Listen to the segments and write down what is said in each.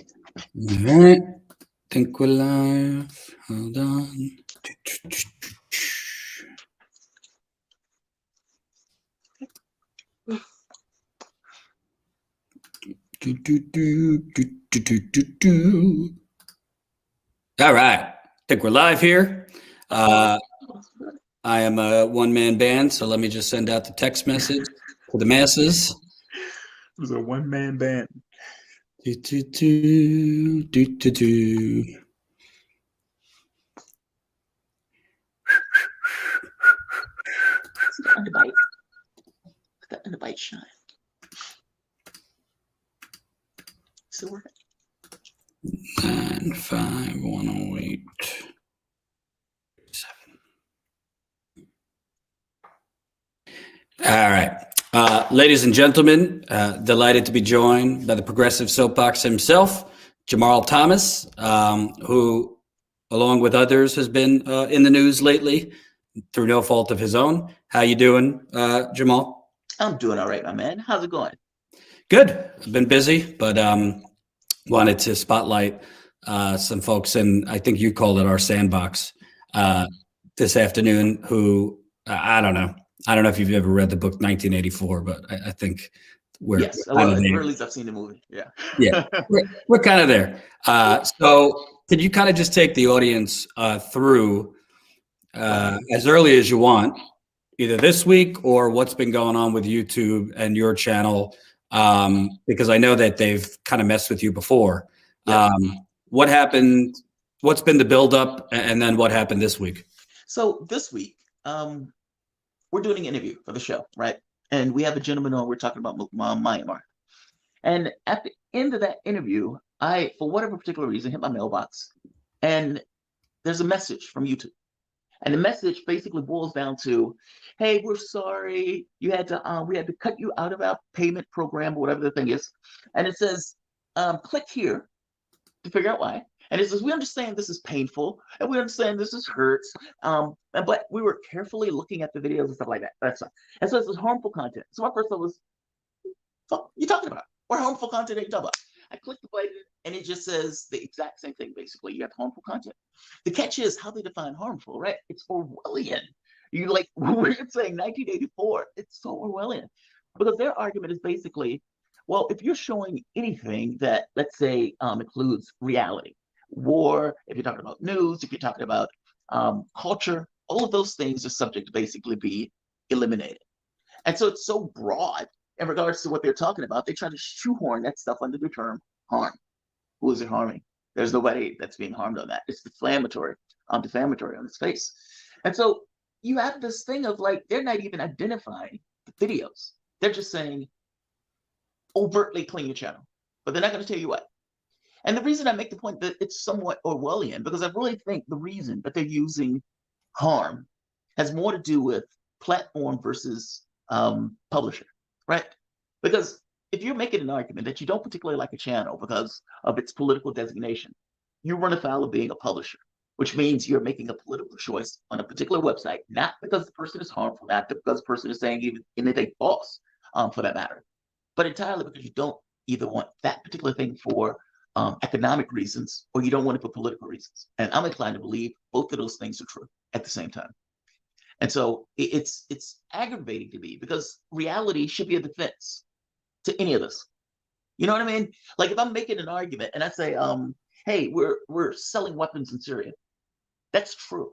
All right. Think we're live. Hold on. All right. Think we're live here. I am a one-man band, so let me just send out the text message to the masses. It was a one-man band. Do, do, do, do, do, do. See the underbite? The underbite shine. Still working? 95108. All right. Ladies and gentlemen, delighted to be joined by the progressive soapbox himself, Jamarl Thomas, who, along with others, has been in the news lately through no fault of his own. How you doing, Jamal? I'm doing all right, my man. How's it going? Good. I've been busy, but wanted to spotlight some folks, and I think you called it our sandbox this afternoon, who I don't know. I don't know if you've ever read the book 1984, but I think we're yes. kind Well, of there. or at least I've seen the movie. Yeah. Yeah, we're kind of there. So could you kind of just take the audience through as early as you want, either this week or what's been going on with YouTube and your channel, because I know that they've kind of messed with you before. Yeah. What happened? What's been the buildup, and then what happened this week? So this week, we're doing an interview for the show, right? And we have a gentleman on. We're talking about Myanmar. And at the end of that interview, I, for whatever particular reason, hit my mailbox, and there's a message from YouTube. And the message basically boils down to, "Hey, we're sorry. We had to cut you out of our payment program, or whatever the thing is." And it says, "Click here to figure out why." And it says, "We understand this is painful, and we understand this is hurts, but we were carefully looking at the videos and stuff like that." That's not. And so it's harmful content. So my first thought was, "Fuck, you talking about? What harmful content are you talking about?" I clicked the button, and it just says the exact same thing. Basically, you have harmful content. The catch is how they define harmful, right? It's Orwellian. You like we're saying 1984. It's so Orwellian because their argument is basically, well, if you're showing anything that, let's say, includes reality, war, if you're talking about news, if you're talking about culture, all of those things are subject to basically be eliminated. And so it's so broad in regards to what they're talking about. They try to shoehorn that stuff under the term harm. Who is it harming? There's nobody that's being harmed on that. It's defamatory on its face. And so you have this thing of like, they're not even identifying the videos. They're just saying, overtly clean your channel, but they're not going to tell you what. And the reason I make the point that it's somewhat Orwellian, because I really think the reason that they're using harm has more to do with platform versus publisher, right? Because if you're making an argument that you don't particularly like a channel because of its political designation, you run afoul of being a publisher, which means you're making a political choice on a particular website, not because the person is harmful, not because the person is saying even anything false, for that matter, but entirely because you don't either want that particular thing for economic reasons, or you don't want it for political reasons. And I'm inclined to believe both of those things are true at the same time. And so it's aggravating to me because reality should be a defense to any of this. You know what I mean? Like if I'm making an argument and I say, "Hey, we're selling weapons in Syria," that's true.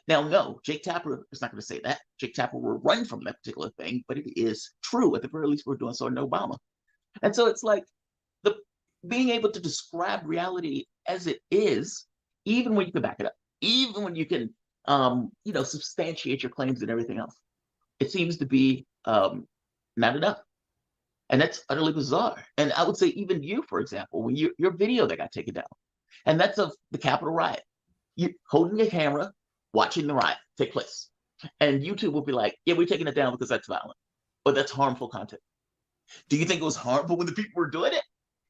Now, no, Jake Tapper is not going to say that. Jake Tapper will run from that particular thing, but it is true. At the very least, we're doing so in Obama. And so it's like the being able to describe reality as it is, even when you can back it up, even when you can, substantiate your claims and everything else. It seems to be not enough. And that's utterly bizarre. And I would say even you, for example, when your video that got taken down, and that's of the Capitol riot, you holding a camera, watching the riot take place. And YouTube will be like, "Yeah, we're taking it down because that's violent, or that's harmful content." Do you think it was harmful when the people were doing it?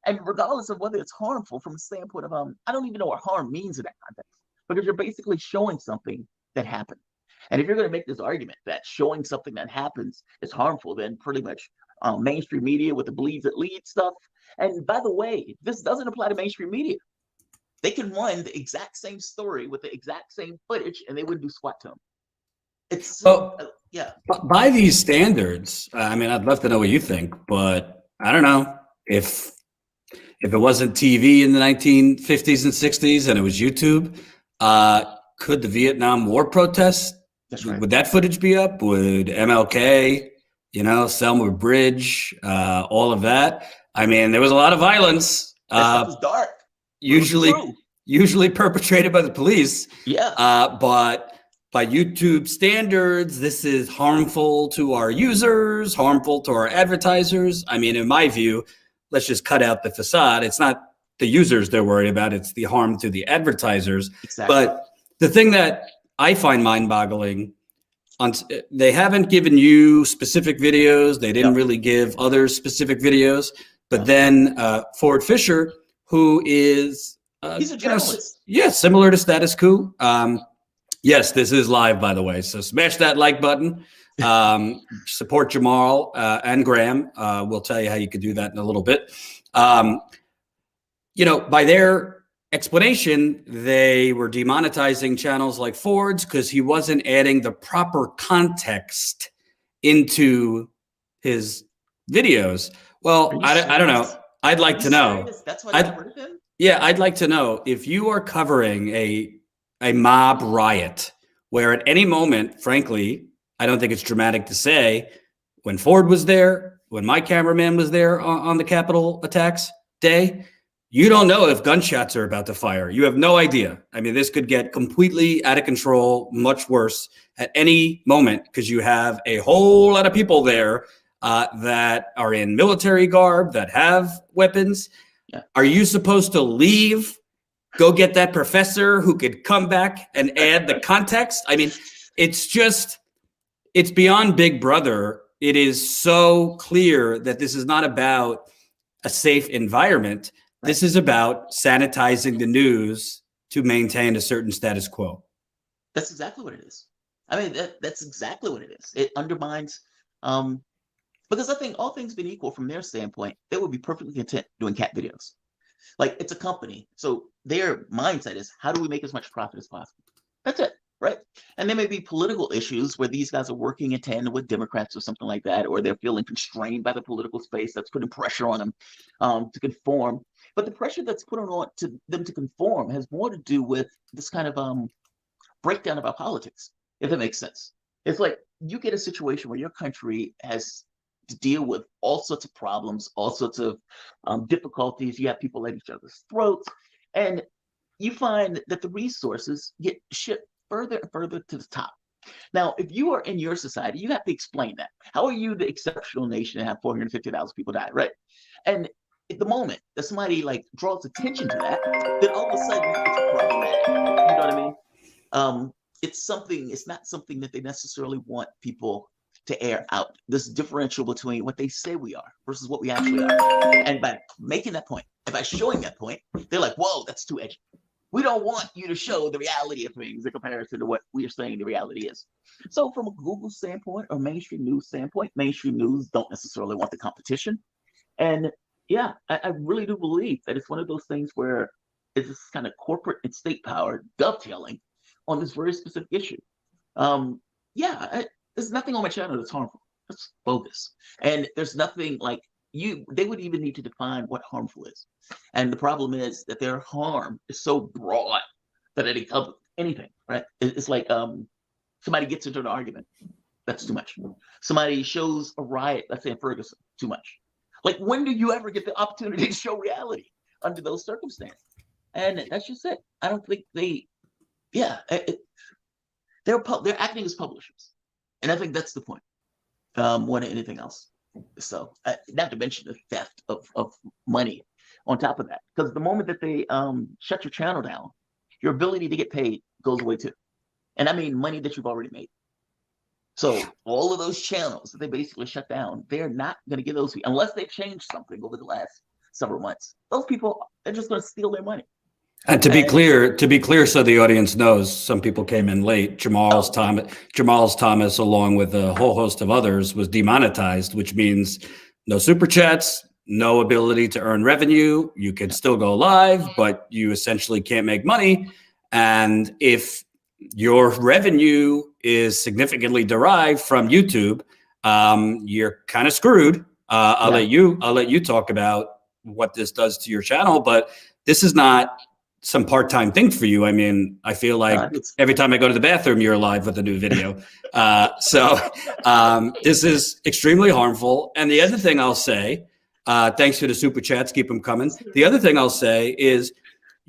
And regardless of whether it's harmful from the standpoint of, I don't even know what harm means in that context, because you're basically showing something that happened. And if you're going to make this argument that showing something that happens is harmful, then pretty much mainstream media with the bleeds that lead stuff. And by the way, this doesn't apply to mainstream media. They can run the exact same story with the exact same footage, and they wouldn't do squat to them. It's yeah. By these standards, I mean, I'd love to know what you think, but I don't know if it wasn't TV in the 1950s and 60s and it was YouTube, could the Vietnam War protests, That's right. would that footage be up? Would MLK, Selma Bridge, all of that? I mean, there was a lot of violence. That stuff was dark. Usually perpetrated by the police. Yeah. But by YouTube standards, this is harmful to our users, harmful to our advertisers. I mean, in my view, let's just cut out the facade. It's not the users they're worried about. It's the harm to the advertisers. Exactly. But the thing that I find mind-boggling, they haven't given you specific videos. They didn't really give others specific videos. But then Ford Fisher, who is he's a journalist. Similar to Status Quo. Yes, this is live, by the way. So smash that like button. Support Jamarl and Graham. We'll tell you how you could do that in a little bit. By their explanation, they were demonetizing channels like Ford's because he wasn't adding the proper context into his videos. Well, I don't know. I'd like to know. That's why they got rid of him? Yeah, I'd like to know if you are covering a mob riot where at any moment, frankly, I don't think it's dramatic to say, when Ford was there, when my cameraman was there on the Capitol attacks day, you don't know if gunshots are about to fire. You have no idea. I mean, this could get completely out of control, much worse at any moment because you have a whole lot of people there that are in military garb, that have weapons. Yeah. Are you supposed to leave, go get that professor who could come back and add the context? I mean, it's beyond Big Brother. It is so clear that this is not about a safe environment. Right. This is about sanitizing the news to maintain a certain status quo. That's exactly what it is. I mean, that's exactly what it is. It undermines, because I think all things being equal from their standpoint, they would be perfectly content doing cat videos. Like, it's a company. So their mindset is, how do we make as much profit as possible? That's it, right? And there may be political issues where these guys are working in tandem with Democrats or something like that, or they're feeling constrained by the political space that's putting pressure on them to conform. But the pressure that's put on to them to conform has more to do with this kind of breakdown of our politics, if that makes sense. It's like you get a situation where your country has to deal with all sorts of problems, all sorts of difficulties. You have people at each other's throats, and you find that the resources get shipped further and further to the top. Now, if you are in your society, you have to explain that. How are you the exceptional nation to have 450,000 people die, right? And at the moment that somebody draws attention to that, then all of a sudden it's problematic. You know what I mean? It's not something that they necessarily want people to air out. This differential between what they say we are versus what we actually are. And by making that point, and by showing that point, they're like, whoa, that's too edgy. We don't want you to show the reality of things in comparison to what we are saying the reality is. So from a Google standpoint or mainstream news standpoint, mainstream news don't necessarily want the competition. And yeah, I really do believe that it's one of those things where it's this kind of corporate and state power dovetailing on this very specific issue. There's nothing on my channel that's harmful. That's bogus. And there's nothing they would even need to define what harmful is. And the problem is that their harm is so broad that it encompasses anything, right? It's like somebody gets into an argument. That's too much. Somebody shows a riot, let's say in Ferguson, too much. Like, when do you ever get the opportunity to show reality under those circumstances? And that's just it. I don't think they're acting as publishers. And I think that's the point, more than anything else. So, not to mention the theft of money on top of that. Because the moment that they shut your channel down, your ability to get paid goes away too. And I mean money that you've already made. So all of those channels that they basically shut down, they're not going to give those people, unless they've changed something over the last several months. Those people, they're just going to steal their money. And to be clear, so the audience knows, some people came in late. Jamarl's Thomas, along with a whole host of others, was demonetized, which means no super chats, no ability to earn revenue. You could still go live, but you essentially can't make money. And if your revenue is significantly derived from YouTube, you're kind of screwed. I'll let you talk about what this does to your channel, but this is not some part-time thing for you. I mean, I feel like every time I go to the bathroom, you're live with a new video. This is extremely harmful. And the other thing I'll say, thanks for the super chats, keep them coming. The other thing I'll say is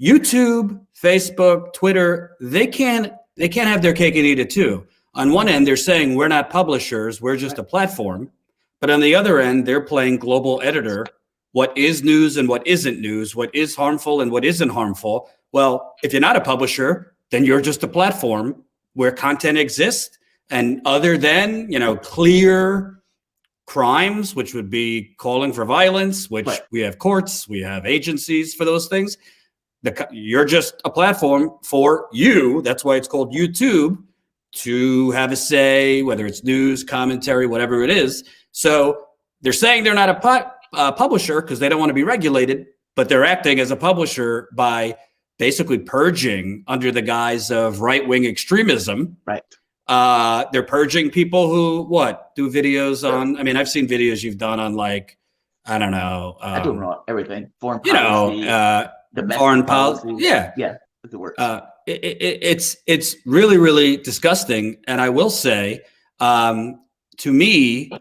YouTube, Facebook, Twitter, they can't have their cake and eat it too. On one end, they're saying we're not publishers, we're just a platform. But on the other end, they're playing global editor. What is news and what isn't news, what is harmful and what isn't harmful. Well, if you're not a publisher, then you're just a platform where content exists. And other than, clear crimes, which would be calling for violence, which we have courts, we have agencies for those things. You're just a platform for you. That's why it's called YouTube, to have a say, whether it's news, commentary, whatever it is. So they're saying they're not a publisher because they don't want to be regulated, but they're acting as a publisher by basically purging under the guise of right-wing extremism. Right. They're purging people who do videos on. I mean, I've seen videos you've done on I don't know. I do everything. Foreign policy. Foreign policy. Yeah. It works. It's really, really disgusting. And I will say, to me,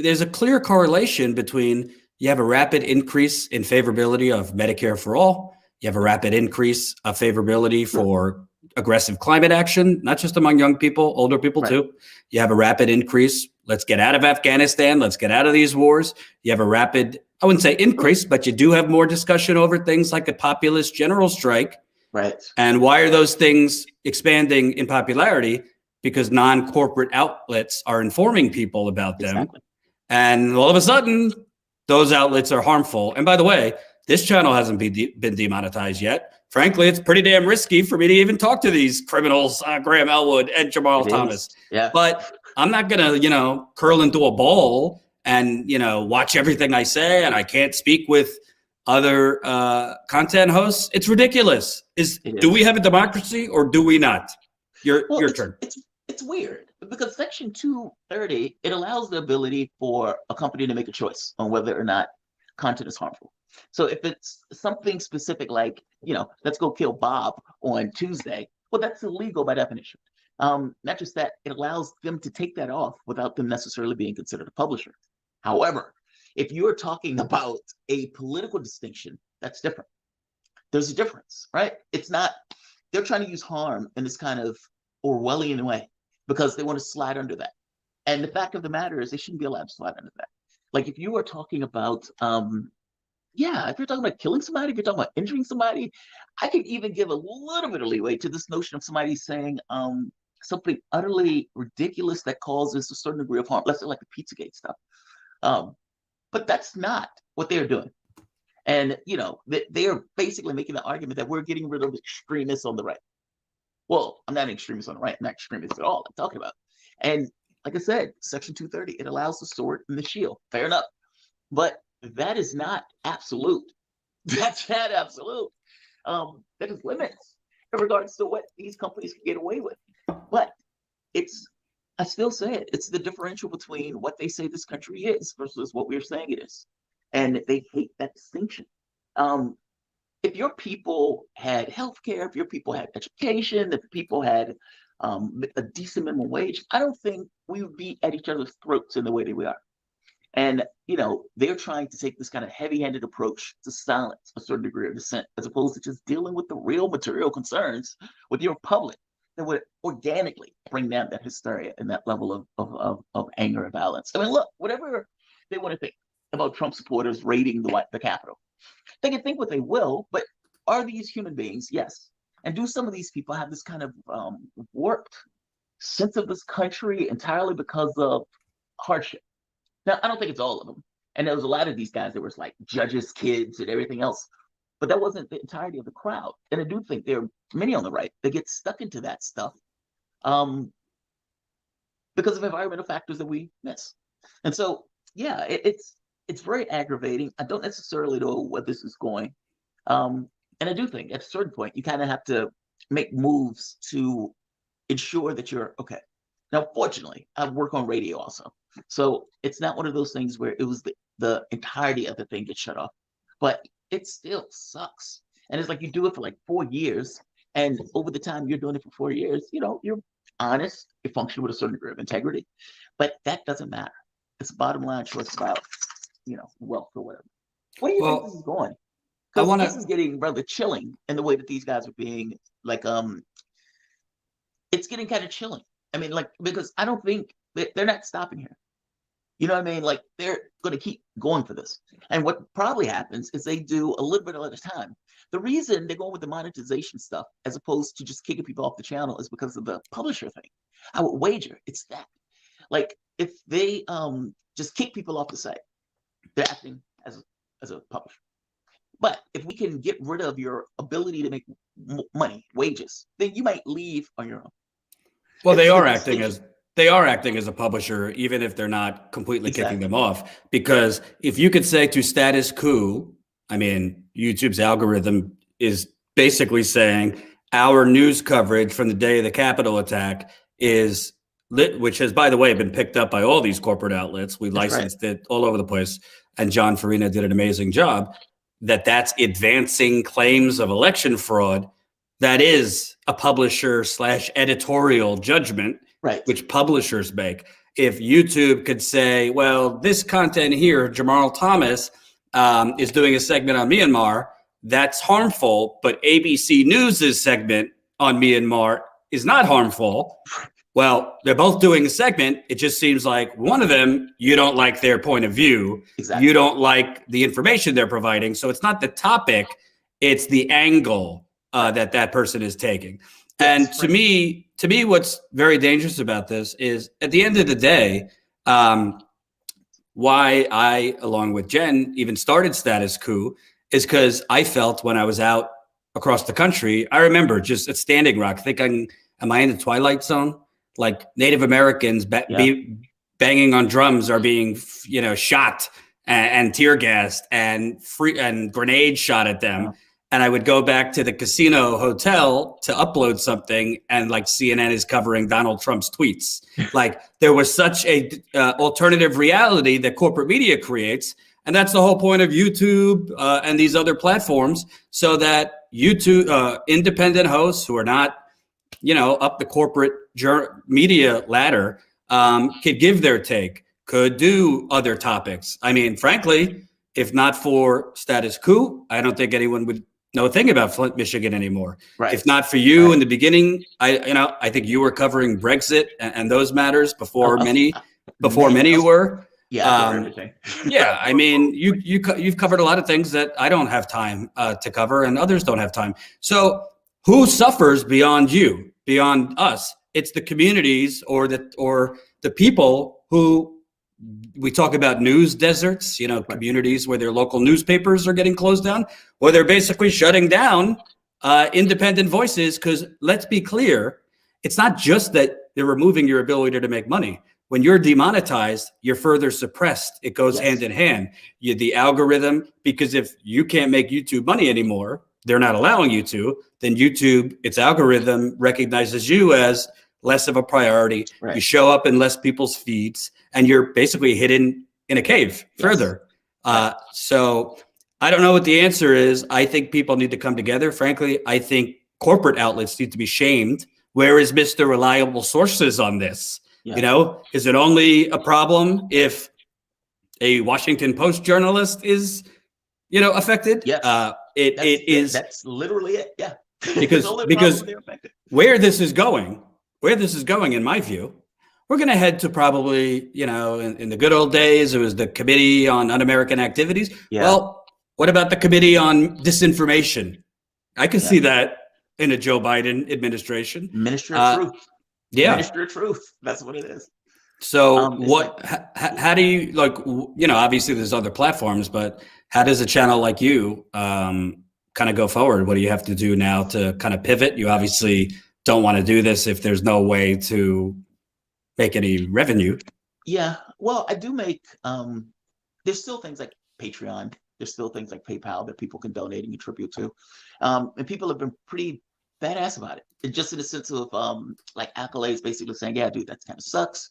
there's a clear correlation between you have a rapid increase in favorability of Medicare for all. You have a rapid increase of favorability for aggressive climate action, not just among young people, older people too. You have a rapid increase. Let's get out of Afghanistan. Let's get out of these wars. You have a rapid, I wouldn't say increase, but you do have more discussion over things like a populist general strike. Right. And why are those things expanding in popularity? Because non-corporate outlets are informing people about them. Exactly. And all of a sudden, those outlets are harmful. And by the way, this channel hasn't been demonetized yet. Frankly, it's pretty damn risky for me to even talk to these criminals, Graham Elwood and Jamarl Thomas. Yeah. But I'm not going to, curl into a ball and, watch everyththing I say, and I can't speak with other content hosts. It's ridiculous. Do we have a democracy or do we not? Your turn. It's weird because Section 230, it allows the ability for a company to make a choice on whether or not content is harmful. So if it's something specific like, let's go kill Bob on Tuesday, well, that's illegal by definition. Not just that, it allows them to take that off without them necessarily being considered a publisher. However, if you're talking about a political distinction, that's different. There's a difference, right? It's not, they're trying to use harm in this kind of Orwellian way because they want to slide under that. And the fact of the matter is they shouldn't be allowed to slide under that. Like if you are talking about, if you're talking about killing somebody, if you're talking about injuring somebody, I could even give a little bit of leeway to this notion of somebody saying something utterly ridiculous that causes a certain degree of harm. Let's say like the Pizzagate stuff. But that's not what they're doing. And, they are basically making the argument that we're getting rid of extremists on the right. Well, I'm not an extremist on the right. I'm not extremist at all. I'm talking about. And like I said, Section 230, it allows the sword and the shield. Fair enough. But that is not absolute. That's not absolute. That is limits in regards to what these companies can get away with. But I still say it, it's the differential between what they say this country is versus what we're saying it is. And they hate that distinction. If your people had healthcare, if your people had education, if people had a decent minimum wage, I don't think we would be at each other's throats in the way that we are. And, they're trying to take this kind of heavy-handed approach to silence a certain degree of dissent, as opposed to just dealing with the real material concerns with your public that would organically bring down that hysteria and that level of anger and violence. I mean, look, whatever they want to think about Trump supporters raiding the Capitol, they can think what they will, but are these human beings? Yes. And do some of these people have this kind of warped sense of this country entirely because of hardship? Now, I don't think it's all of them. And there was a lot of these guys that were like judges' kids and everything else. But that wasn't the entirety of the crowd. And I do think there are many on the right that get stuck into that stuff because of environmental factors that we miss. And so, yeah, it's it's very aggravating. I don't necessarily know where this is going. And I do think at a certain point, you kind of have to make moves to ensure that you're okay. Now, fortunately, I work on radio also. So it's not one of those things where it was the entirety of the thing gets shut off, but it still sucks. And it's like you do it for like 4 years. And over the time you're doing it for 4 years, you're honest, you function with a certain degree of integrity, but that doesn't matter. It's bottom line choice about, wealth or whatever. What do you think this is going? Because this is getting rather chilling in the way that these guys are being like, it's getting kind of chilling. I mean, like, because I don't think they're not stopping here. You know what I mean? Like, they're going to keep going for this. And what probably happens is they do a little bit at a time. The reason they're going with the monetization stuff as opposed to just kicking people off the channel is because of the publisher thing. I would wager it's that. Like, if they just kick people off the site, they're acting as a publisher. But if we can get rid of your ability to make money, wages, then you might leave on your own. Well, they are acting as a publisher, even if they're not completely kicking them off. Because if you could say to status quo, I mean, YouTube's algorithm is basically saying our news coverage from the day of the Capitol attack is lit, which has, by the way, been picked up by all these corporate outlets. We licensed it all over the place. And John Farina did an amazing job. That's advancing claims of election fraud. That is a publisher / editorial judgment, which publishers make. If YouTube could say, well, this content here, Jamarl Thomas is doing a segment on Myanmar, that's harmful, but ABC News' segment on Myanmar is not harmful. Well, they're both doing a segment. It just seems like one of them, you don't like their point of view. Exactly. You don't like the information they're providing. So it's not the topic, it's the angle that person is taking. Yes, and to me, what's very dangerous about this is at the end of the day, why I, along with Jen, even started Status Quo is because I felt when I was out across the country, I remember just at Standing Rock thinking, am I in the Twilight Zone? Like Native Americans banging on drums are being, shot and tear gassed and grenades shot at them. Yeah. And I would go back to the casino hotel to upload something, and like CNN is covering Donald Trump's tweets. Like there was such a alternative reality that corporate media creates, and that's the whole point of YouTube and these other platforms, so that YouTube independent hosts who are not, up the corporate media ladder could give their take, could do other topics. I mean, frankly, if not for Status Quo, I don't think anyone would know a thing about Flint, Michigan anymore. Right. If not for you in the beginning, I think you were covering Brexit and those matters before many were. Yeah, yeah. I mean, you've covered a lot of things that I don't have time to cover, and others don't have time. So who suffers beyond you, beyond us? It's the communities or the people who. We talk about news deserts, communities where their local newspapers are getting closed down, or they're basically shutting down independent voices. Because let's be clear, it's not just that they're removing your ability to make money. When you're demonetized, you're further suppressed. It goes hand in hand. The algorithm, because if you can't make YouTube money anymore, they're not allowing you to, then YouTube, its algorithm recognizes you as less of a priority. Right. You show up in less people's feeds, and you're basically hidden in a cave further. So I don't know what the answer is. I think people need to come together. Frankly, I think corporate outlets need to be shamed. Where is Mr. Reliable Sources on this? Yeah. Is it only a problem if a Washington Post journalist is, affected? Yes. That's literally it. Yeah. Because where this is going, in my view, we're going to head to probably, in the good old days, it was the Committee on Un-American Activities. Yeah. Well, what about the Committee on Disinformation? I can see that in a Joe Biden administration. Ministry of Truth. Yeah. Ministry of Truth. That's what it is. So how do you, obviously there's other platforms, but how does a channel like you kind of go forward? What do you have to do now to kind of pivot? You obviously don't want to do this if there's no way to make any revenue. Yeah, well, I do make there's still things like Patreon. There's still things like PayPal that people can donate and contribute to. And people have been pretty badass about it. And just in the sense of like accolades, basically saying, yeah, dude, that kind of sucks.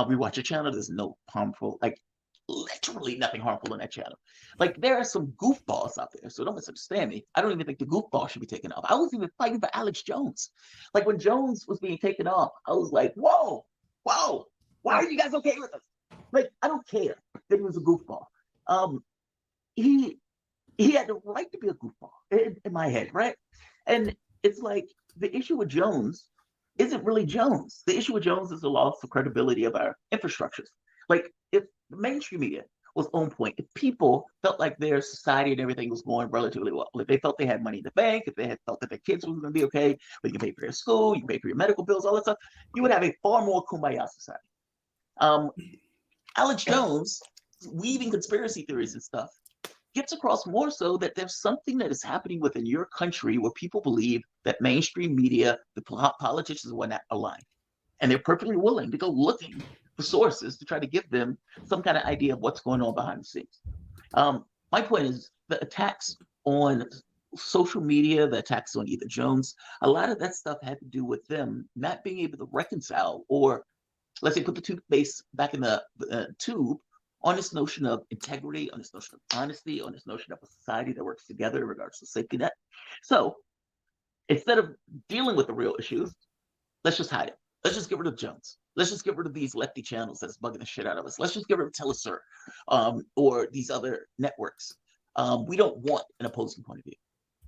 We watch your channel. There's no harmful, like literally nothing harmful on that channel. Like there are some goofballs out there. So don't misunderstand me. I don't even think the goofball should be taken off. I was even fighting for Alex Jones. Like when Jones was being taken off, I was like, whoa, why are you guys okay with this? Like, I don't care that he was a goofball. He had the right to be a goofball in my head, right? And it's like the issue with Jones isn't really Jones. The issue with Jones is the loss of credibility of our infrastructures. Like if the mainstream media was on point, if people felt like their society and everything was going relatively well, if they felt they had money in the bank, if they had felt that their kids were going to be okay, but you can pay for your school, you can pay for your medical bills, all that stuff, you would have a far more kumbaya society. Alex Jones, weaving conspiracy theories and stuff, gets across more so that there's something that is happening within your country where people believe that mainstream media, the politicians are not aligned. And they're perfectly willing to go looking for sources to try to give them some kind of idea of what's going on behind the scenes. My point is the attacks on social media, the attacks on either Jones, a lot of that stuff had to do with them not being able to reconcile or, let's say, put the toothpaste back in the tube on this notion of integrity, on this notion of honesty, on this notion of a society that works together in regards to safety net. So instead of dealing with the real issues, let's just hide it. Let's just get rid of Jones. Let's just get rid of these lefty channels that's bugging the shit out of us. Let's just get rid of Telesur or these other networks. We don't want an opposing point of view.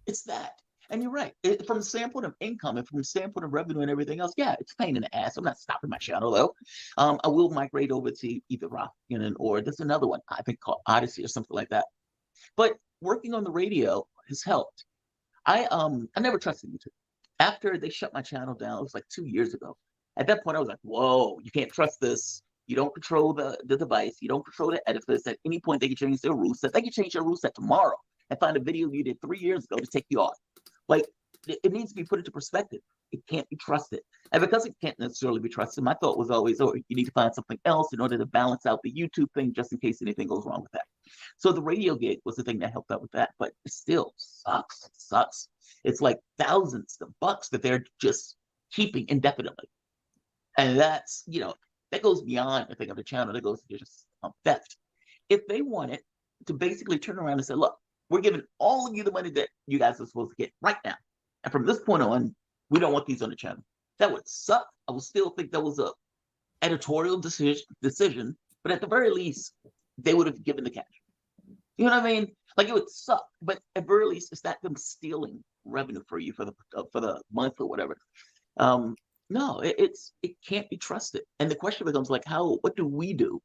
It's that. And you're right. From the standpoint of income and from the standpoint of revenue and everything else, yeah, it's a pain in the ass. I'm not stopping my channel, though. I will migrate over to either Rock, or there's another one, I think, called Odyssey or something like that. But working on the radio has helped. I never trusted YouTube. After they shut my channel down, it was like 2 years ago. At that point, I was like, whoa, you can't trust this. You don't control the device. You don't control the edifice. At any point, they can change their rule set. They can change their rule set tomorrow and find a video you did 3 years ago to take you off. Like, it needs to be put into perspective. It can't be trusted. And because it can't necessarily be trusted, my thought was always, oh, you need to find something else in order to balance out the YouTube thing just in case anything goes wrong with that. So the radio gig was the thing that helped out with that, but it still sucks. It sucks. It's like thousands of bucks that they're just keeping indefinitely. And that's, that goes beyond the thing of the channel. That goes to just theft. If they wanted to basically turn around and say, look, we're giving all of you the money that you guys are supposed to get right now. And from this point on, we don't want these on the channel. That would suck. I would still think that was a editorial decision, but at the very least, they would have given the cash. You know what I mean? Like, it would suck, but at the very least, it's not them stealing revenue for you for the month or whatever. No, it can't be trusted. And the question becomes like, what do we do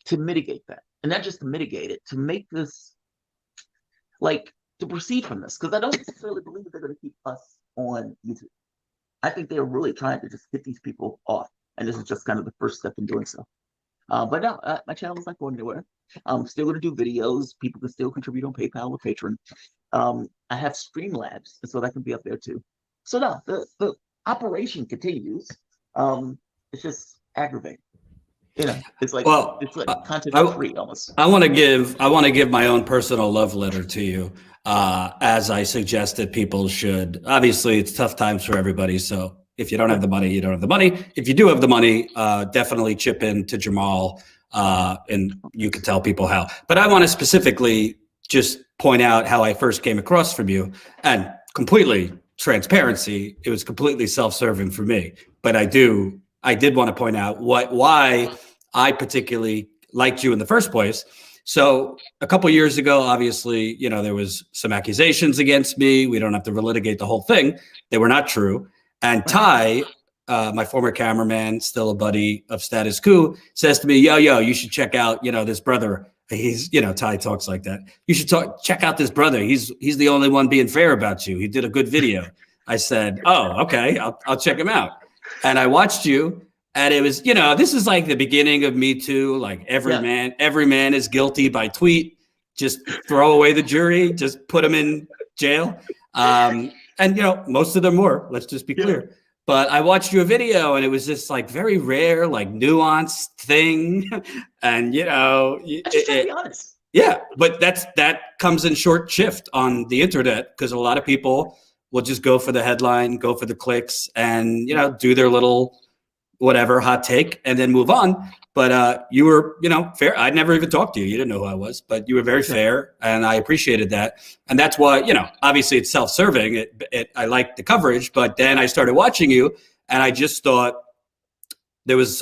to mitigate that? And not just to mitigate it, to make this, like, to proceed from this. Because I don't necessarily believe that they're going to keep us on YouTube. I think they're really trying to just get these people off. And this is just kind of the first step in doing so. But no, my channel is not going anywhere. I'm still going to do videos. People can still contribute on PayPal or Patreon. I have Streamlabs, and so that can be up there too. So no, the operation continues. It's just aggravating. It's like content free almost. I want to give my own personal love letter to you. As I suggested, people should. Obviously, it's tough times for everybody. So if you don't have the money, you don't have the money. If you do have the money, definitely chip in to Jamarl, and you can tell people how. But I want to specifically just point out how I first came across from you, and completely transparency. It was completely self-serving for me, but I did want to point out why I particularly liked you in the first place. So a couple of years ago, obviously, there was some accusations against me. We don't have to relitigate the whole thing. They were not true. And Ty, my former cameraman, still a buddy of Status Quo, says to me, yo, you should check out, this brother. He's, Ty talks like that. You should check out this brother. He's the only one being fair about you. He did a good video. I said, oh, okay, I'll check him out. And I watched you, and it was, this is like the beginning of Me Too. Like every man is guilty by tweet. Just throw away the jury. Just put them in jail. And most of them were. Let's just be clear. but I watched your video and it was just like very rare, like nuanced thing. And, you know, I just try to be honest. yeah, but that comes in short shift on the internet because a lot of people will just go for the headline, go for the clicks, and, you know, do their little whatever hot take and then move on. But you were, you know, fair. I never even talked to you. You didn't know who I was, but you were very fair, and I appreciated that. And that's why, you know, obviously it's self-serving. I liked the coverage, but then I started watching you, and I just thought there was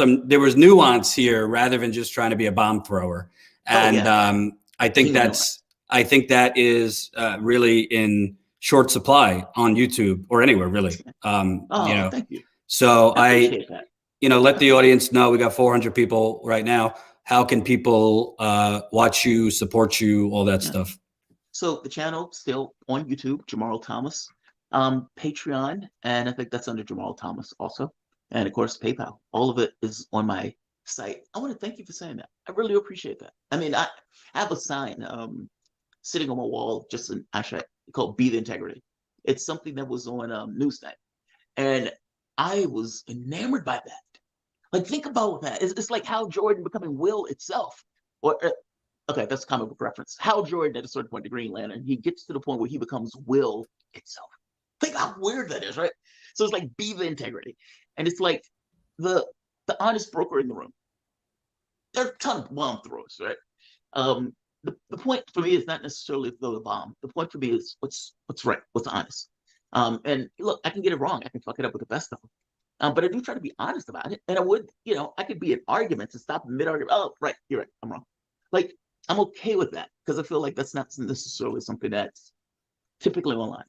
nuance here rather than just trying to be a bomb thrower. And I think that is really in short supply on YouTube or anywhere really. You know, thank you. So I appreciate that. You know, let the audience know we got 400 people right now. How can people watch you, support you, all that stuff? So the channel still on YouTube, Jamarl Thomas, Patreon, and I think that's under Jamarl Thomas also. And of course, PayPal. All of it is on my site. I want to thank you for saying that. I really appreciate that. I mean, I have a sign sitting on my wall, just an hashtag called Be the Integrity. It's something that was on Newsnight. And I was enamored by that. Like, think about that. It's like Hal Jordan becoming Will itself. Or, okay, that's a comic book reference. Hal Jordan, at a certain point, the Green Lantern, he gets to the point where he becomes Will itself. Think how weird that is, right? So it's like, be the integrity. And it's like the honest broker in the room. There are a ton of bomb throwers, right? The point for me is not necessarily throw the bomb. The point for me is what's right, what's honest. And look, I can get it wrong. I can fuck it up with the best of them. But I do try to be honest about it. And I would, you know, I could be in arguments and stop mid-argument. Oh, right, you're right, I'm wrong. Like, I'm okay with that because I feel like that's not necessarily something that's typically online.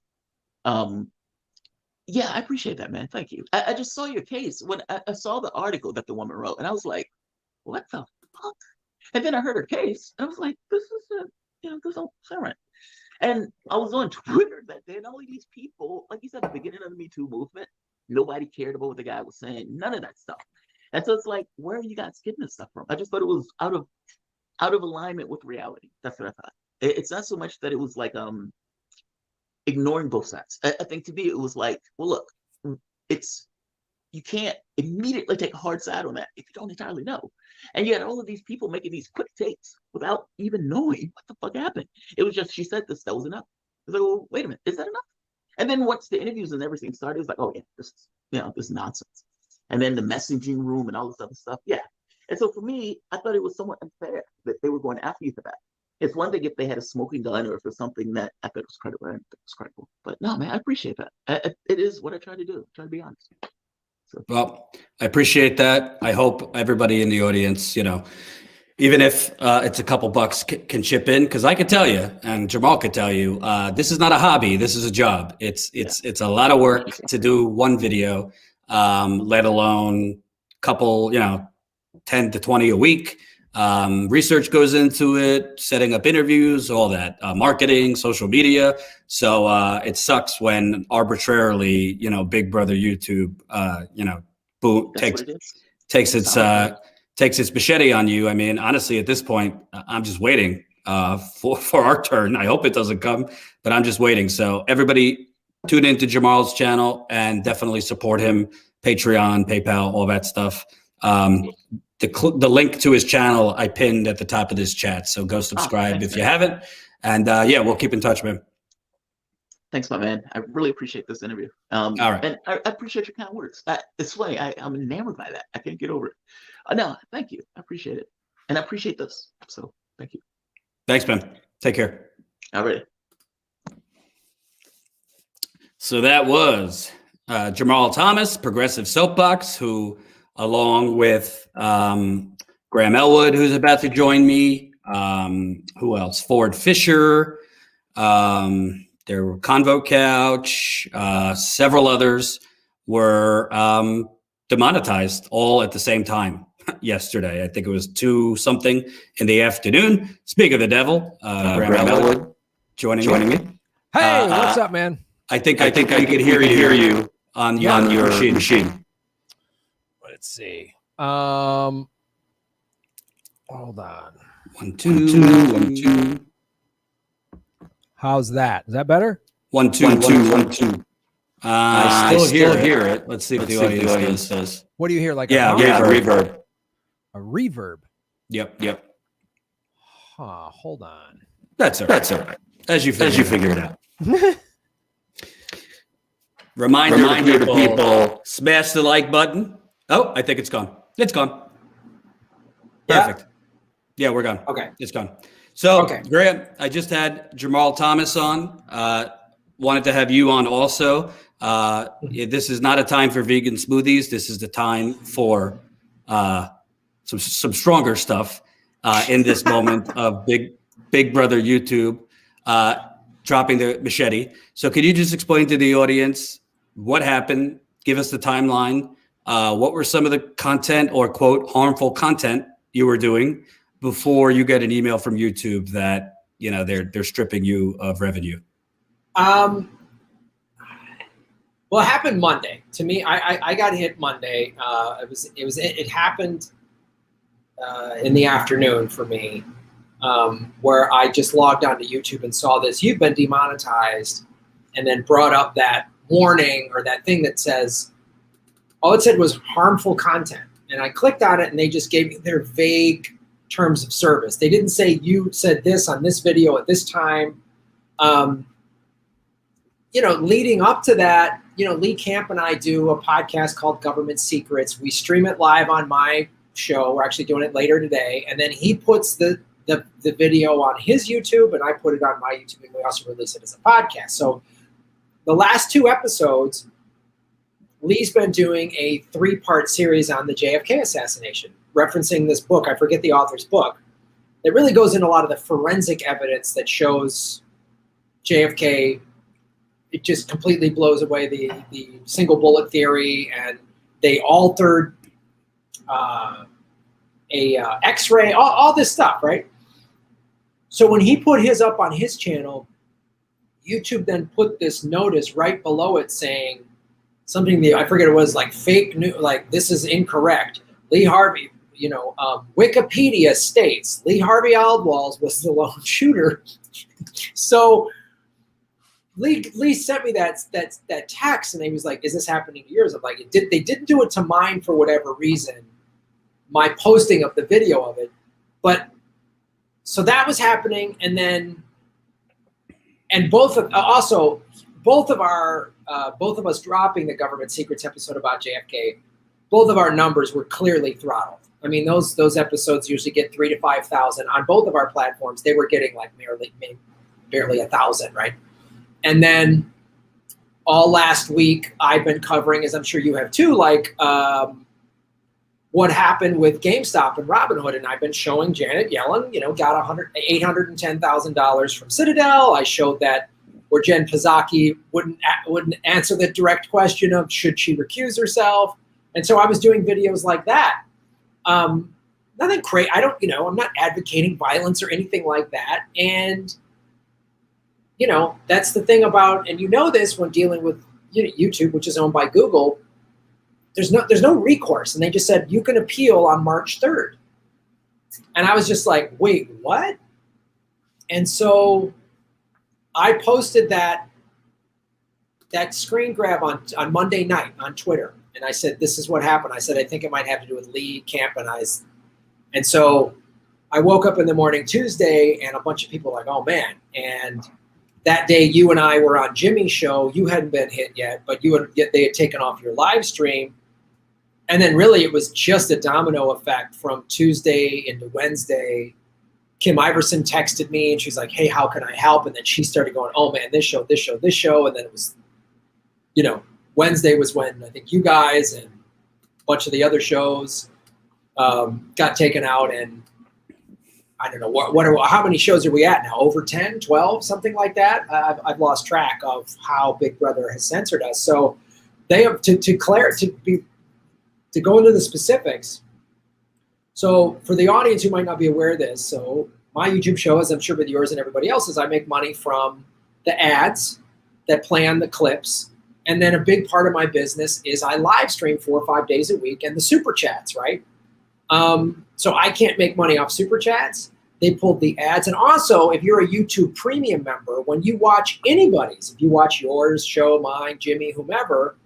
Yeah, I appreciate that, man. Thank you. I just saw your case when I saw the article that the woman wrote, and I was like, what the fuck? And then I heard her case, and I was like, this don't sound right. And I was on Twitter that day, and all of these people, like you said, at the beginning of the Me Too movement, nobody cared about what the guy was saying, none of that stuff. And so it's like, where are you guys getting this stuff from? I just thought it was out of alignment with reality. That's what I thought. It's not so much that it was like ignoring both sides. I think to me it was like, well, look, you can't immediately take a hard side on that if you don't entirely know. And yet all of these people making these quick takes without even knowing what the fuck happened. It was just, she said this, that was enough. I was like, well, wait a minute, is that enough? And then once the interviews and everything started, it was like, oh yeah, this is nonsense. And then the messaging room and all this other stuff, yeah. And so for me, I thought it was somewhat unfair that they were going after you for that. It's one thing if they had a smoking gun or if it's something that I thought was credible. I think it was credible. But no, man, I appreciate that. It is what I try to do. Try to be honest. So. Well, I appreciate that. I hope everybody in the audience, you know, even if it's a couple bucks, can chip in, because I could tell you, and Jamarl could tell you, this is not a hobby. This is a job. It's a lot of work to do one video, let alone couple, 10 to 20 a week. Research goes into it, setting up interviews, all that, marketing, social media. So it sucks when arbitrarily, Big Brother YouTube, boom, takes its machete on you. I mean, honestly, at this point, I'm just waiting for our turn. I hope it doesn't come, but I'm just waiting. So everybody tune into Jamarl's channel and definitely support him. Patreon, PayPal, all that stuff. The link to his channel I pinned at the top of this chat. So go subscribe if you haven't. And we'll keep in touch, man. Thanks, my man. I really appreciate this interview. All right. And I appreciate your kind words. It's funny. I'm enamored by that. I can't get over it. No, thank you. I appreciate it. And I appreciate this. So thank you. Thanks, man. Take care. All right. So that was Jamarl Thomas, Progressive Soapbox, who, along with Graham Elwood, who's about to join me. Who else? Ford Fisher. There were Convo Couch. Several others were demonetized all at the same time yesterday. I think it was 2-something in the afternoon. Speak of the devil, Graham Elwood joining me. Hey, what's up, man? I think I could hear you on your machine. Let's see. Hold on. 1 2 1 2. How's that? Is that better? 1 2 1 2 1 2. I still hear it. Let's see what the audience says. What do you hear? Like Yeah, a reverb. A reverb. Yep. Huh, hold on. That's all right. As you figure it out. Reminder to people, smash the like button. Oh, I think it's gone. It's gone. Perfect. Yeah, we're gone. Okay. It's gone. So, Okay. Grant, I just had Jamarl Thomas on. Wanted to have you on also. This is not a time for vegan smoothies. This is the time for some stronger stuff in this moment of Big Brother YouTube dropping the machete. So could you just explain to the audience what happened? Give us the timeline. What were some of the content or quote harmful content you were doing before you get an email from YouTube that they're stripping you of revenue? Well, it happened Monday. To me, I got hit Monday. It happened in the afternoon for me, where I just logged onto YouTube and saw this. You've been demonetized, and then brought up that warning or that thing that says, all it said was harmful content. And I clicked on it, and they just gave me their vague terms of service. They didn't say you said this on this video at this time. Leading up to that, Lee Camp and I do a podcast called Government Secrets. We stream it live on my show. We're actually doing it later today. And then he puts the video on his YouTube, and I put it on my YouTube, and we also release it as a podcast. So the last 2 episodes, Lee's been doing a 3-part series on the JFK assassination, referencing this book. I forget the author's book. That really goes into a lot of the forensic evidence that shows JFK. It just completely blows away the single bullet theory, and they altered X-ray, all this stuff, right? So when he put his up on his channel, YouTube then put this notice right below it saying something, I forget it was, like fake news, like this is incorrect. Lee Harvey, Wikipedia states Lee Harvey Oswald was the lone shooter. So Lee sent me that text, and he was like, "Is this happening to yours?" I'm like, They didn't do it to mine for whatever reason, my posting of the video of it, but so that was happening, and then both of us dropping the Government Secrets episode about JFK, both of our numbers were clearly throttled. I mean, those episodes usually get 3,000 to 5,000 on both of our platforms. They were getting like barely 1,000, right? And then all last week, I've been covering, as I'm sure you have too, like what happened with GameStop and Robinhood. And I've been showing Janet Yellen, got $810,000 from Citadel. I showed that where Jen Psaki wouldn't answer the direct question of should she recuse herself. And so I was doing videos like that. Nothing crazy. I'm not advocating violence or anything like that. And that's the thing about, and this when dealing with YouTube, which is owned by Google, there's no recourse. And they just said, you can appeal on March 3rd. And I was just like, wait, what? And so I posted that screen grab on Monday night on Twitter. And I said, this is what happened. I said, I think it might have to do with Lee Camp and I. And so I woke up in the morning Tuesday, and a bunch of people were like, oh man. And that day, you and I were on Jimmy's show. You hadn't been hit yet, but they had taken off your live stream. And then really it was just a domino effect from Tuesday into Wednesday. Kim Iverson texted me, and she's like, hey, how can I help? And then she started going, oh man, this show. And then it was, Wednesday was when I think you guys and a bunch of the other shows got taken out. And I don't know, how many shows are we at now? Over 10, 12, something like that? I've lost track of how Big Brother has censored us. So they have to go into the specifics. So for the audience who might not be aware of this, so my YouTube show, as I'm sure with yours and everybody else's, I make money from the ads that play on the clips. And then a big part of my business is I live stream 4 or 5 days a week, and the super chats, right? So I can't make money off super chats. they pulled the ads. And also, if you're a YouTube Premium member, when you watch anybody's, if you watch yours, show, mine, Jimmy, whomever,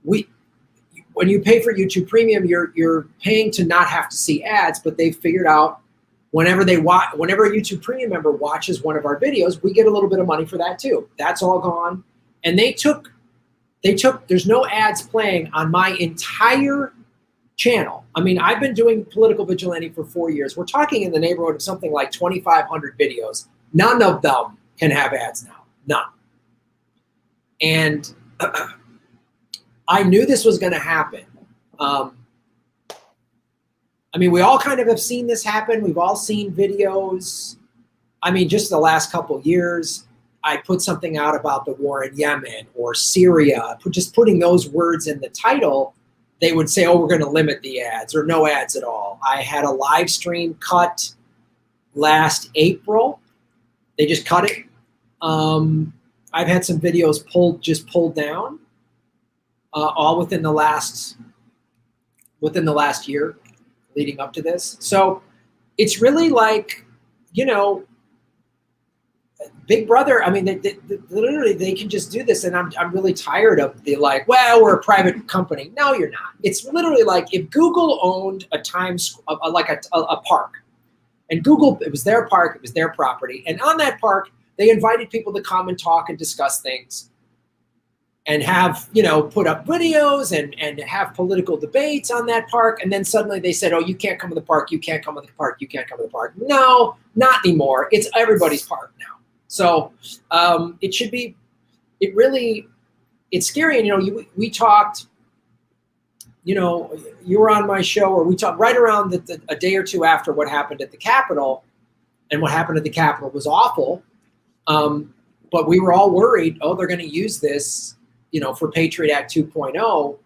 when you pay for YouTube Premium, you're paying to not have to see ads, but they've figured out whenever a YouTube Premium member watches one of our videos, we get a little bit of money for that too. That's all gone. And they took, there's no ads playing on my entire channel. I mean, I've been doing Political Vigilante for 4 years. We're talking in the neighborhood of something like 2,500 videos. None of them can have ads now. None. And I knew this was going to happen. I mean, we all kind of have seen this happen. We've all seen videos. I mean, just the last couple years, I put something out about the war in Yemen or Syria. Just putting those words in the title, they would say, oh, we're going to limit the ads or no ads at all. I had a live stream cut last April. They just cut it. I've had some videos pulled down. All within the last year leading up to this. So it's really like, you know, Big Brother, I mean, literally they can just do this. And I'm really tired of the like, well, we're a private company. No, you're not. It's literally like if Google owned a park, and Google, it was their park, it was their property. And on that park, they invited people to come and talk and discuss things and have, you know, put up videos and have political debates on that park. And then suddenly they said, oh, you can't come to the park. You can't come to the park. You can't come to the park. No, not anymore. It's everybody's park now. So it should be, it's scary. And, you know, we talked, you know, you were on my show, or we talked right around a day or two after what happened at the Capitol. And what happened at the Capitol was awful. But we were all worried, oh, they're going to use this, you know, for Patriot Act 2.0.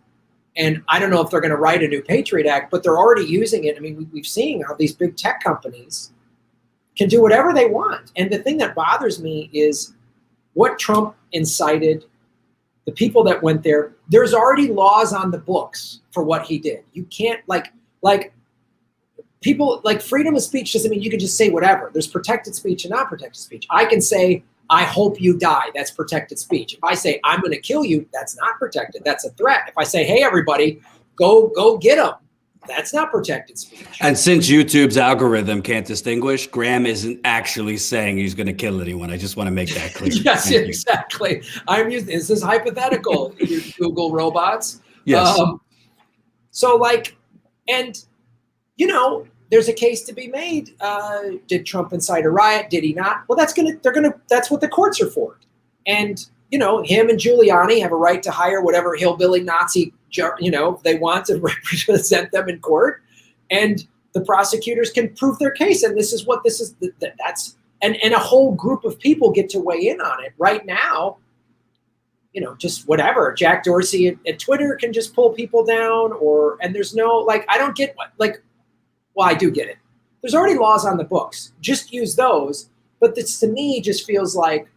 And I don't know if they're going to write a new Patriot Act, but they're already using it. I mean, we've seen how these big tech companies can do whatever they want. And the thing that bothers me is what Trump incited, the people that went there. There's already laws on the books for what he did. You can't like people, like freedom of speech doesn't mean you can just say whatever. There's protected speech and not protected speech. I can say, I hope you die. That's protected speech. If I say, I'm going to kill you, that's not protected. That's a threat. If I say, hey, everybody, go get them, that's not protected speech. And since YouTube's algorithm can't distinguish, Graham isn't actually saying he's going to kill anyone. I just want to make that clear. Yes, exactly. This is hypothetical, you Google robots. Yes. So like, and, you know, there's a case to be made. Did Trump incite a riot? Did he not? Well, that's what the courts are for. And, you know, him and Giuliani have a right to hire whatever hillbilly Nazi, you know, they want to represent them in court. And the prosecutors can prove their case. And this is what this is. And a whole group of people get to weigh in on it. Right now, you know, just whatever. Jack Dorsey at Twitter can just pull people down, and there's no, like, I don't get what, like, well, I do get it. There's already laws on the books. Just use those. But this, to me, just feels like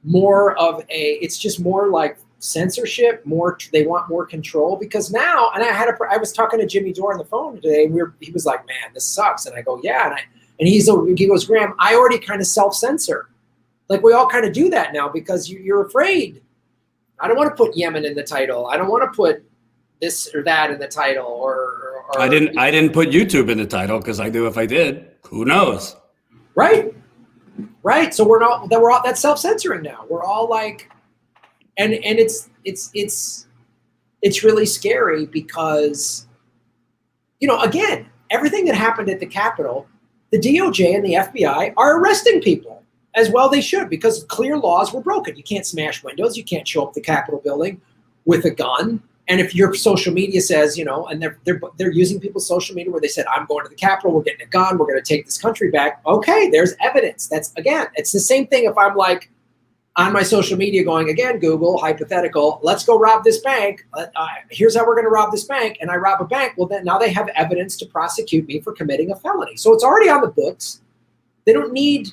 more of it's just more like censorship. They want more control because now, and I was talking to Jimmy Dore on the phone today, and he was like, man, this sucks. And I go, yeah. And he goes, Graham, I already kind of self-censor. Like we all kind of do that now because you're afraid. I don't want to put Yemen in the title. I don't want to put this or that in the title, or I didn't put YouTube in the title because I knew if I did, who knows? Right. So that's self-censoring now. We're all like, and it's really scary because, you know, again, everything that happened at the Capitol, the DOJ and the FBI are arresting people as well. They should, because clear laws were broken. You can't smash windows. You can't show up the Capitol building with a gun. And if your social media says, you know, and they're using people's social media where they said, I'm going to the Capitol, we're getting a gun, we're going to take this country back. Okay, there's evidence. That's, again, it's the same thing if I'm like on my social media going, again, Google, hypothetical, let's go rob this bank. Here's how we're going to rob this bank. And I rob a bank. Well, then now they have evidence to prosecute me for committing a felony. So it's already on the books. They don't need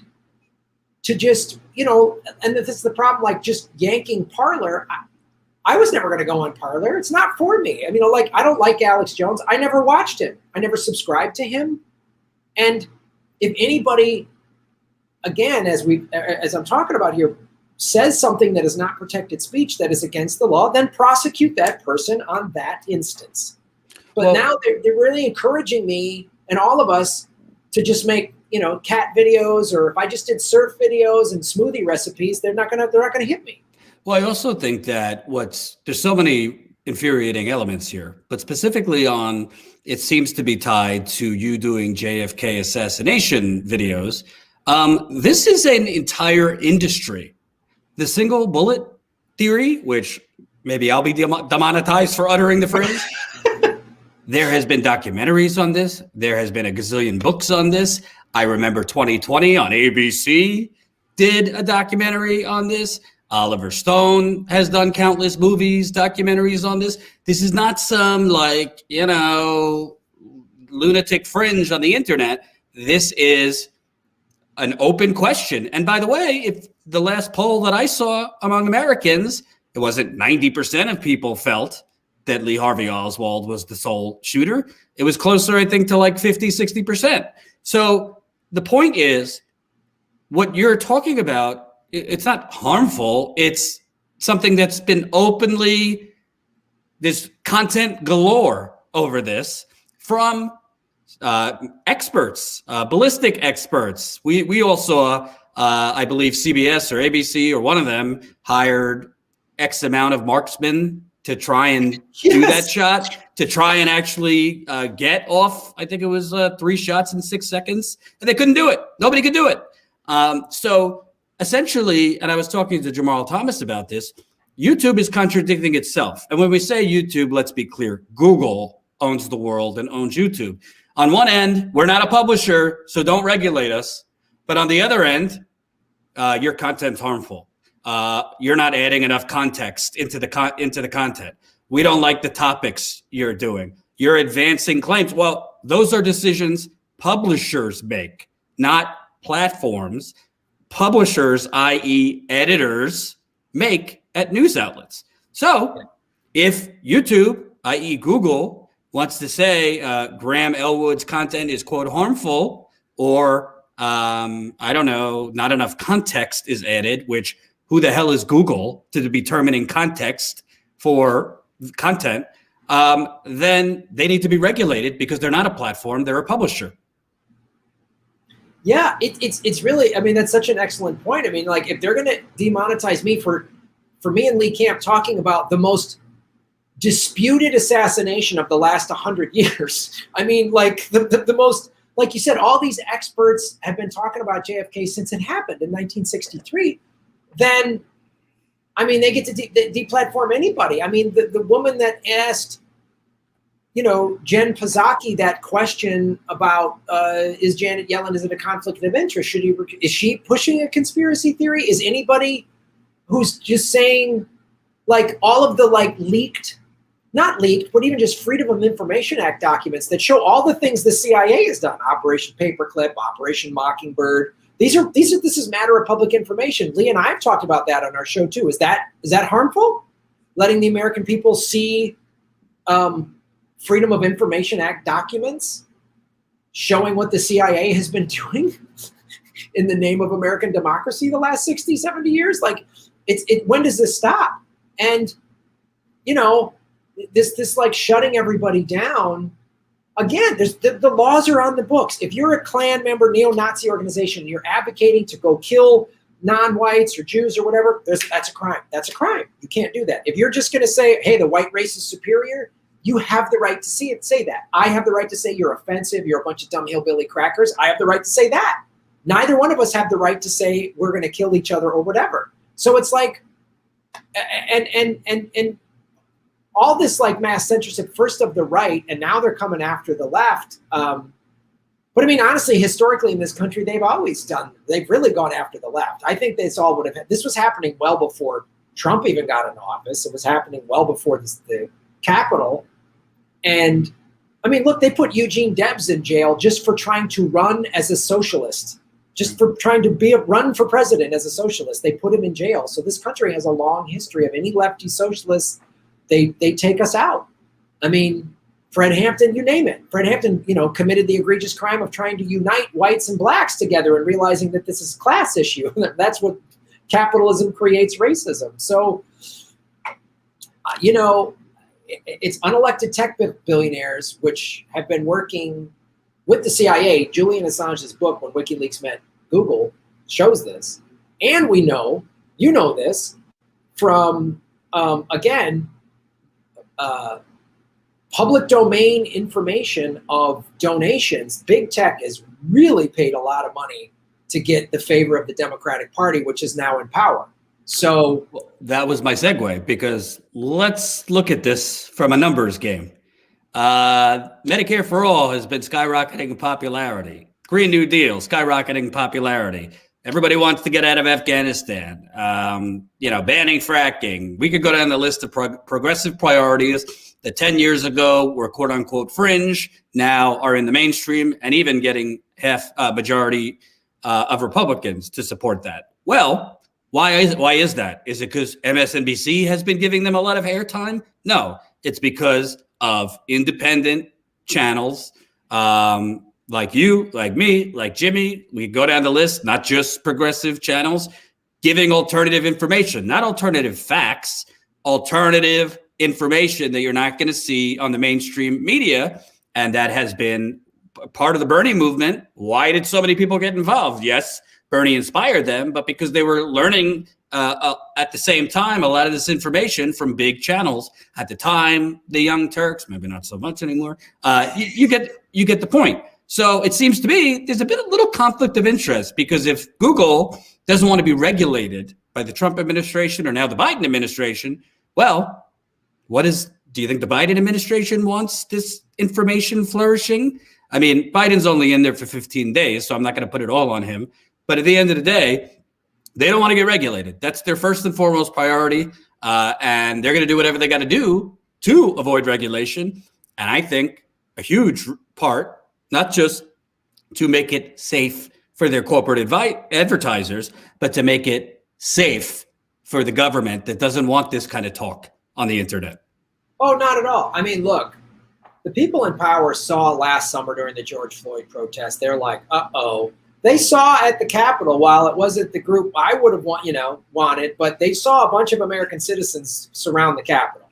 to just, you know, and this is the problem, like just yanking Parler. I was never going to go on Parler. It's not for me. I mean, like, I don't like Alex Jones. I never watched him. I never subscribed to him. And if anybody, again, as I'm talking about here, says something that is not protected speech, that is against the law, then prosecute that person on that instance. But now they're really encouraging me and all of us to just make, cat videos, or if I just did surf videos and smoothie recipes, they're not gonna hit me. Well, I also think that there's so many infuriating elements here, but specifically it seems to be tied to you doing JFK assassination videos. This is an entire industry. The single bullet theory, which maybe I'll be demonetized for uttering the phrase. There has been documentaries on this. There has been a gazillion books on this. I remember 2020 on ABC did a documentary on this. Oliver Stone has done countless movies, documentaries on this. This is not some lunatic fringe on the internet. This is an open question. And by the way, if the last poll that I saw among Americans, it wasn't 90% of people felt that Lee Harvey Oswald was the sole shooter. It was closer, I think, to like 50, 60%. So the point is, what you're talking about, it's not harmful. It's something that's been openly, there's content galore over this from experts, ballistic experts. We all saw, I believe CBS or ABC or one of them hired X amount of marksmen to try and do that shot, to try and actually get off, I think it was 3 shots in 6 seconds, and they couldn't do it. Nobody could do it. So essentially, and I was talking to Jamarl Thomas about this, YouTube is contradicting itself. And when we say YouTube, let's be clear, Google owns the world and owns YouTube. On one end, we're not a publisher, so don't regulate us. But on the other end, your content's harmful. You're not adding enough context into the content. We don't like the topics you're doing. You're advancing claims. Well, those are decisions publishers make, not platforms. Publishers, i.e. editors, make at news outlets. So if YouTube, i.e. Google, wants to say Graham Elwood's content is, quote, harmful, or I don't know, not enough context is added, which who the hell is Google to be determining context for content, then they need to be regulated because they're not a platform, they're a publisher. Yeah, it's really, I mean, that's such an excellent point. I mean, like, if they're going to demonetize me for me and Lee Camp talking about the most disputed assassination of the last 100 years, I mean, like the most, like you said, all these experts have been talking about JFK since it happened in 1963, then, I mean, they get to deplatform anybody. I mean, the woman that asked, Jen Psaki that question about is Janet Yellen, is it a conflict of interest? Is she pushing a conspiracy theory? Is anybody who's just saying, like, all of the not leaked, but even just Freedom of Information Act documents that show all the things the CIA has done, Operation Paperclip, Operation Mockingbird. This is matter of public information. Lee and I have talked about that on our show too. Is that harmful? Letting the American people see Freedom of Information Act documents showing what the CIA has been doing in the name of American democracy the last 60, 70 years? Like, when does this stop? And, this like shutting everybody down, again, the laws are on the books. If you're a Klan member, neo-Nazi organization, and you're advocating to go kill non-whites or Jews or whatever, that's a crime. That's a crime. You can't do that. If you're just going to say, hey, the white race is superior, you have the right to say that. I have the right to say you're offensive, you're a bunch of dumb hillbilly crackers. I have the right to say that. Neither one of us have the right to say we're going to kill each other or whatever. So it's like, and all this like mass censorship, first of the right, and now they're coming after the left. But I mean, honestly, historically in this country, they've really gone after the left. I think this was happening well before Trump even got into office. It was happening well before the Capitol. And I mean, look, they put Eugene Debs in jail just for trying to run as a socialist, just for trying to run for president as a socialist. They put him in jail. So this country has a long history of any lefty socialists, they take us out. I mean, Fred Hampton, you name it. Fred Hampton, committed the egregious crime of trying to unite whites and blacks together and realizing that this is a class issue. That's what capitalism creates racism. So, it's unelected tech billionaires which have been working with the CIA. Julian Assange's book, When WikiLeaks Met Google, shows this. And we know, this, from, public domain information of donations. Big tech has really paid a lot of money to get the favor of the Democratic Party, which is now in power. So that was my segue, because let's look at this from a numbers game. Medicare for All has been skyrocketing in popularity. Green New Deal, skyrocketing in popularity. Everybody wants to get out of Afghanistan. Banning fracking. We could go down the list of progressive priorities that 10 years ago were quote unquote fringe, now are in the mainstream, and even getting majority of Republicans to support that. Well, why is that? Is it because MSNBC has been giving them a lot of airtime? No, it's because of independent channels like you, like me, like Jimmy. We go down the list, not just progressive channels, giving alternative information, not alternative facts, alternative information that you're not going to see on the mainstream media. And that has been part of the Bernie movement. Why did so many people get involved? Yes, Bernie inspired them, but because they were learning at the same time a lot of this information from big channels at the time. The Young Turks, maybe not so much anymore. You get the point. So it seems to me there's a little conflict of interest, because if Google doesn't want to be regulated by the Trump administration or now the Biden administration, well, do you think the Biden administration wants this information flourishing? I mean, Biden's only in there for 15 days, so I'm not going to put it all on him. But at the end of the day, they don't want to get regulated. That's their first and foremost priority. And they're going to do whatever they got to do to avoid regulation. And I think a huge part, not just to make it safe for their corporate advertisers, but to make it safe for the government that doesn't want this kind of talk on the internet. Oh, not at all. I mean, look, the people in power saw last summer during the George Floyd protest. They're like, uh-oh. They saw at the Capitol, while it wasn't the group I would have wanted, but they saw a bunch of American citizens surround the Capitol,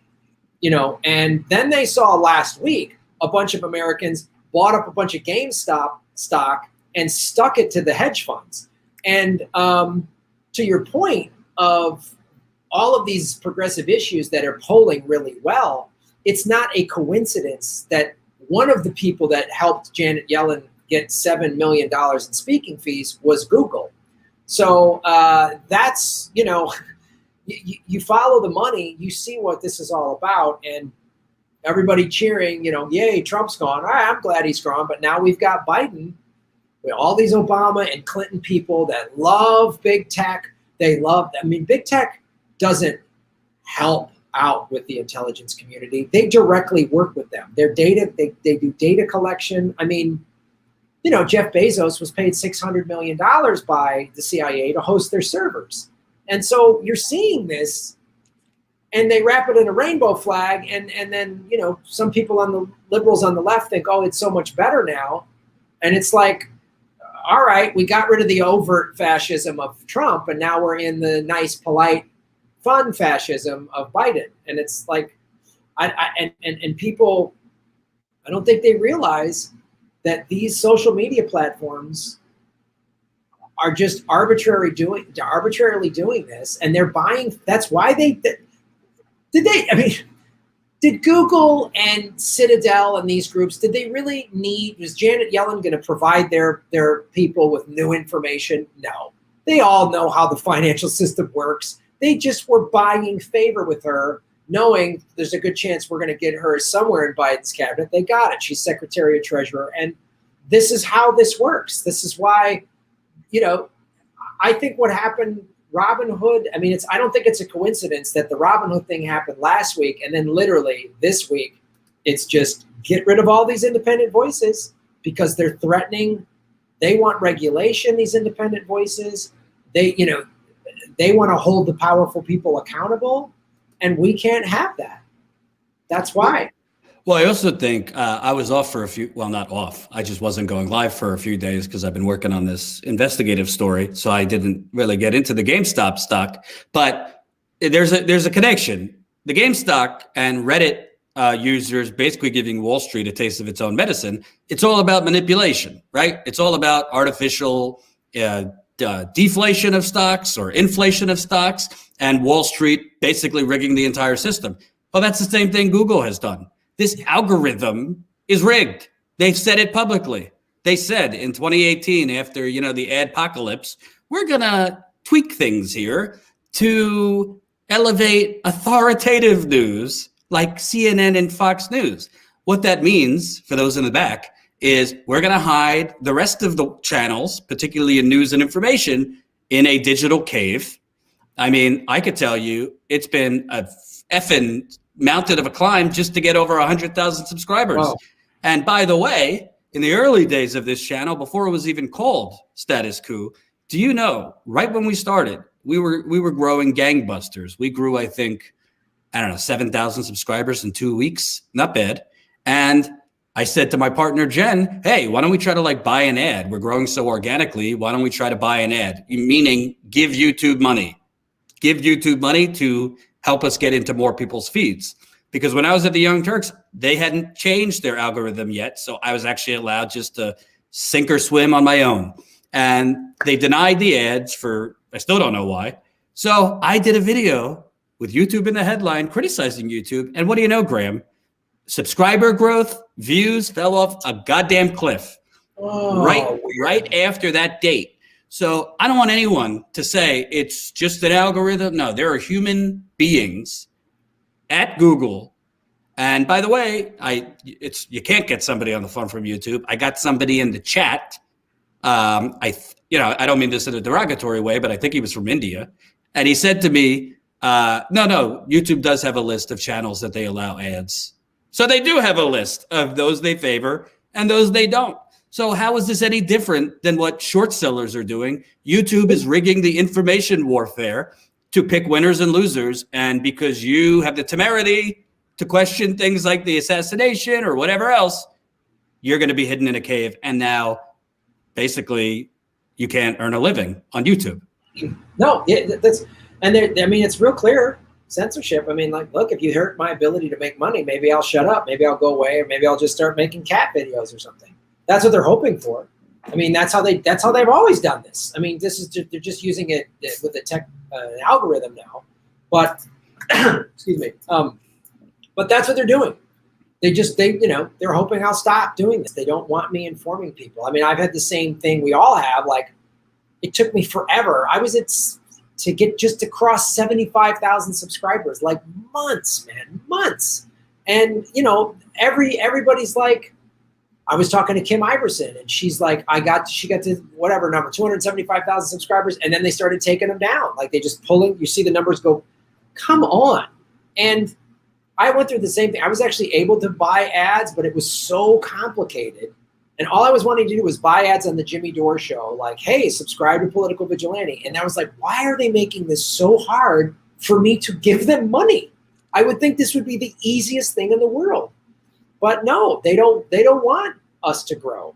and then they saw last week a bunch of Americans bought up a bunch of GameStop stock and stuck it to the hedge funds. And to your point of all of these progressive issues that are polling really well, it's not a coincidence that one of the people that helped Janet Yellen get $7 million in speaking fees was Google. So that's, you follow the money, you see what this is all about, and everybody cheering, yay, Trump's gone. All right, I'm glad he's gone, but now we've got Biden with all these Obama and Clinton people that love big tech. Big tech doesn't help out with the intelligence community. They directly work with them. Their data, they do data collection. I mean, Jeff Bezos was paid $600 million by the CIA to host their servers. And so you're seeing this, and they wrap it in a rainbow flag. And then, some people liberals on the left think, oh, it's so much better now. And it's like, all right, we got rid of the overt fascism of Trump, and now we're in the nice, polite, fun fascism of Biden. And it's like, and people, I don't think they realize that these social media platforms are just arbitrarily doing this, and they're buying. That's why did Google and Citadel and these groups, did they really was Janet Yellen going to provide their people with new information? No. They all know how the financial system works. They just were buying favor with her, knowing there's a good chance we're going to get her somewhere in Biden's cabinet. They got it. She's Secretary of Treasurer. And this is how this works. This is why, I think what happened, Robinhood, I don't think it's a coincidence that the Robinhood thing happened last week, and then literally this week, it's just get rid of all these independent voices, because they're threatening. They want regulation, these independent voices. They want to hold the powerful people accountable, and we can't have that. That's why. Well, I also think I was off for a few, well, not off. I just wasn't going live for a few days because I've been working on this investigative story. So I didn't really get into the GameStop stock, but there's a connection. The GameStop and Reddit users basically giving Wall Street a taste of its own medicine. It's all about manipulation, right? It's all about artificial deflation of stocks or inflation of stocks, and Wall Street basically rigging the entire system. Well, that's the same thing Google has done. This algorithm is rigged. They've said it publicly. They said in 2018, after the adpocalypse, we're gonna tweak things here to elevate authoritative news like CNN and Fox News. What that means, for those in the back, is we're gonna hide the rest of the channels, particularly in news and information, in a digital cave. I mean, I could tell you it's been a effing mountain of a climb just to get over 100,000 subscribers. Wow. And by the way, in the early days of this channel, before it was even called Status Coup, do you know, right when we started, we were growing gangbusters. We grew, I think, 7,000 subscribers in 2 weeks. Not bad. And I said to my partner, Jen, hey, why don't we try to buy an ad? We're growing so organically. Why don't we try to buy an ad? Meaning give YouTube money. Give YouTube money to help us get into more people's feeds. Because when I was at the Young Turks, they hadn't changed their algorithm yet. So I was actually allowed just to sink or swim on my own. And they denied the ads for, I still don't know why. So I did a video with YouTube in the headline criticizing YouTube. And what do you know, Graham? Subscriber growth, views fell off a goddamn cliff right after that date. So I don't want anyone to say it's just an algorithm. No, there are human beings at Google. And by the way, you can't get somebody on the phone from YouTube. I got somebody in the chat. I don't mean this in a derogatory way, but I think he was from India. And he said to me, no, YouTube does have a list of channels that they allow ads. So they do have a list of those they favor and those they don't. So how is this any different than what short sellers are doing? YouTube is rigging the information warfare to pick winners and losers. And because you have the temerity to question things like the assassination or whatever else, you're going to be hidden in a cave. And now basically you can't earn a living on YouTube. No, it's real clear censorship. I mean, look, if you hurt my ability to make money, maybe I'll shut up, maybe I'll go away, or maybe I'll just start making cat videos or something. That's what they're hoping for. I mean, that's how they've always done this. I mean, they're just using it with the tech algorithm now. But excuse me. But that's what they're doing. They're hoping I'll stop doing this. They don't want me informing people. I mean, I've had the same thing we all have. It took me forever. I was to cross 75,000 subscribers, months, man, months. And everybody's like, I was talking to Kim Iverson, and she's like, she got to whatever number, 275,000 subscribers, and then they started taking them down. They just pulling. You see the numbers go, come on. And I went through the same thing. I was actually able to buy ads, but it was so complicated. And all I was wanting to do was buy ads on the Jimmy Dore show, hey, subscribe to Political Vigilante. And I was like, why are they making this so hard for me to give them money? I would think this would be the easiest thing in the world. But no, they don't want us to grow.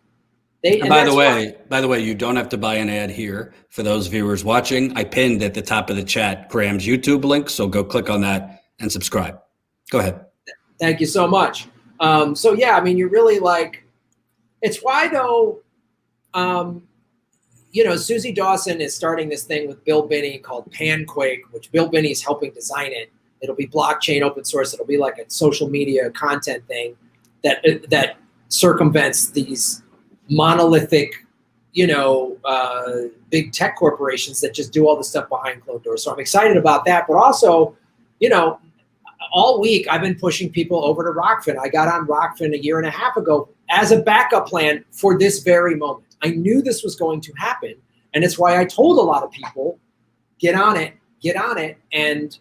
By the way, you don't have to buy an ad here. For those viewers watching, I pinned at the top of the chat Graham's YouTube link, so go click on that and subscribe. Go ahead. Thank you so much. You're really it's why though, Susie Dawson is starting this thing with Bill Binney called Panquake, which Bill Binney is helping design it. It'll be blockchain open source. It'll be like a social media content thing that circumvents these monolithic, big tech corporations that just do all the stuff behind closed doors. So I'm excited about that. But also, all week I've been pushing people over to Rockfin. I got on Rockfin a year and a half ago as a backup plan for this very moment. I knew this was going to happen. And it's why I told a lot of people, get on it. And,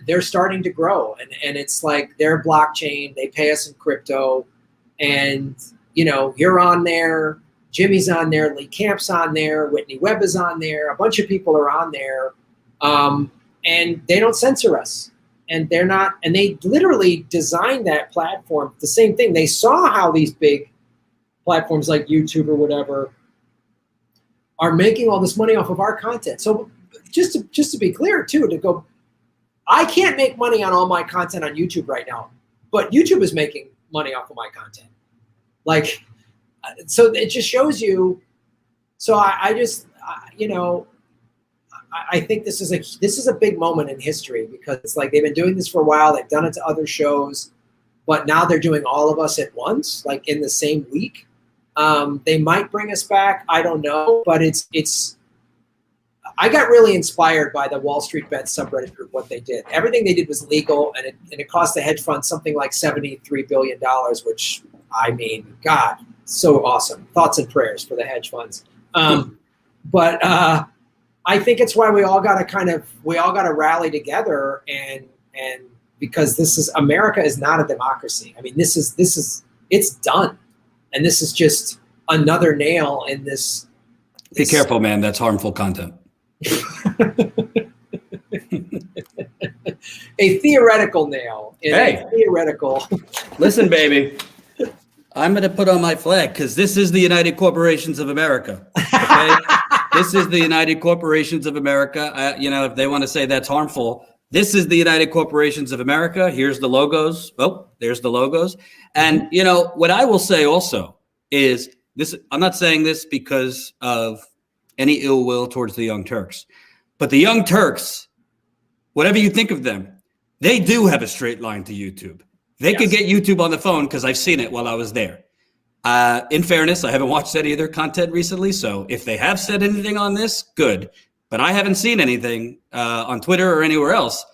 they're starting to grow. And it's like their blockchain, they pay us in crypto. And, you're on there. Jimmy's on there. Lee Camp's on there. Whitney Webb is on there. A bunch of people are on there. And they don't censor us. and they're not, and they literally designed that platform. The same thing. They saw how these big platforms like YouTube or whatever are making all this money off of our content. So just to be clear too, to go, I can't make money on all my content on YouTube right now, but YouTube is making money off of my content. Like, so it just shows you. So I think this is a big moment in history, because it's like they've been doing this for a while. They've done it to other shows, but now they're doing all of us at once, like in the same week. They might bring us back. I don't know, but it's. I got really inspired by the Wall Street Bets subreddit group. What they did, everything they did was legal, and it cost the hedge fund something like $73 billion, which, I mean, God, so awesome. Thoughts and prayers for the hedge funds. But I think it's why we all got to rally together, and because America is not a democracy. I mean, it's done, and this is just another nail in this. Be careful, man. That's harmful content. A theoretical nail. A theoretical. Listen, baby. I'm going to put on my flag, because this is the United Corporations of America. Okay? This is the United Corporations of America. If they want to say that's harmful, this is the United Corporations of America. Here's the logos. Oh, there's the logos. And, what I will say also is this. I'm not saying this because of any ill will towards the Young Turks, but the Young Turks, whatever you think of them, they do have a straight line to YouTube. They could get YouTube on the phone, because I've seen it while I was there. In fairness, I haven't watched any of their content recently, so if they have said anything on this, good. But I haven't seen anything on Twitter or anywhere else.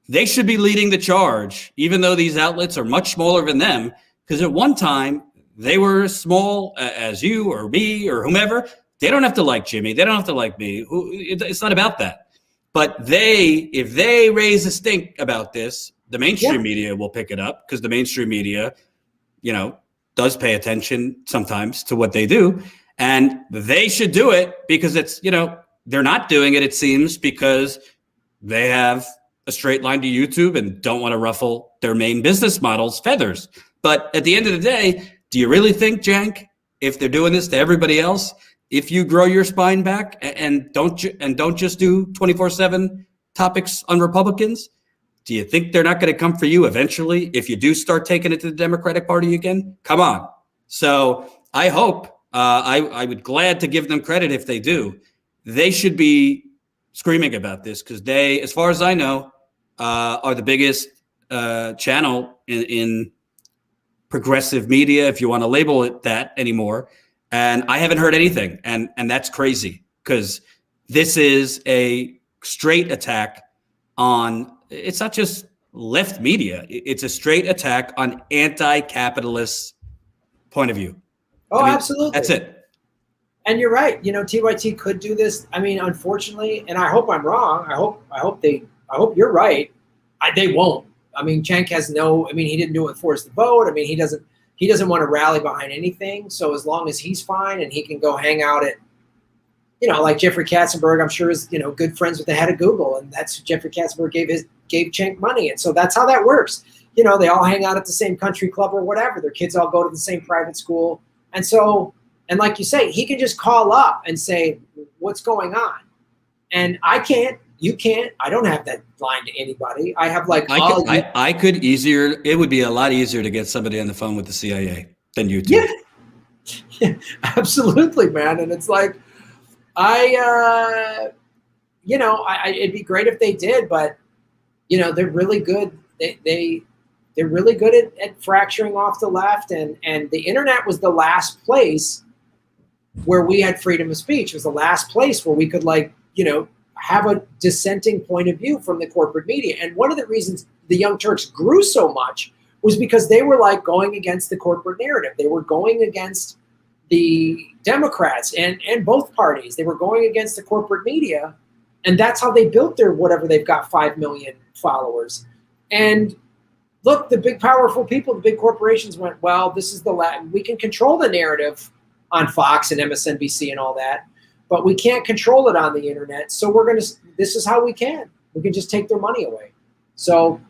They should be leading the charge, even though these outlets are much smaller than them, because at one time, they were as small as you or me or whomever. They don't have to like Jimmy. They don't have to like me. It's not about that. But if they raise a stink about this, the mainstream media will pick it up, because the mainstream media, does pay attention sometimes to what they do. And they should do it, because it's, they're not doing it, it seems, because they have a straight line to YouTube and don't want to ruffle their main business model's feathers. But at the end of the day, do you really think, Jank, if they're doing this to everybody else, if you grow your spine back and don't just do 24/7 topics on Republicans, do you think they're not going to come for you eventually if you do start taking it to the Democratic Party again? Come on. So I hope, I would glad to give them credit if they do. They should be screaming about this, because they, as far as I know, are the biggest channel in progressive media, if you want to label it that anymore. And I haven't heard anything. And that's crazy, because this is a straight attack on, it's not just left media. It's a straight attack on anti-capitalist point of view. Oh, absolutely. That's it. And you're right. TYT could do this. I mean, unfortunately, and I hope I'm wrong. I hope you're right. They won't. I mean, Cenk he didn't do it for us to vote. I mean, he doesn't want to rally behind anything. So as long as he's fine and he can go hang out at, like Jeffrey Katzenberg, I'm sure is, good friends with the head of Google. And that's Jeffrey Katzenberg gave Cenk money. And so that's how that works. They all hang out at the same country club or whatever. Their kids all go to the same private school. And so, and like you say, he can just call up and say, what's going on? And I can't, you can't, I don't have that line to anybody. I have it would be a lot easier to get somebody on the phone with the CIA than you two. Yeah, absolutely, man. And it's like, it'd be great if they did, but they're really good. They're really good at fracturing off the left, and the internet was the last place where we had freedom of speech. It was the last place where we could have a dissenting point of view from the corporate media. And one of the reasons the Young Turks grew so much was because they were going against the corporate narrative. They were going against the Democrats and both parties. They were going against the corporate media, and that's how they built their whatever they've got 5 million followers. And look, the big powerful people, the big corporations went, well, this is we can control the narrative on Fox and MSNBC and all that, but we can't control it on the internet. So this is how we can just take their money away. So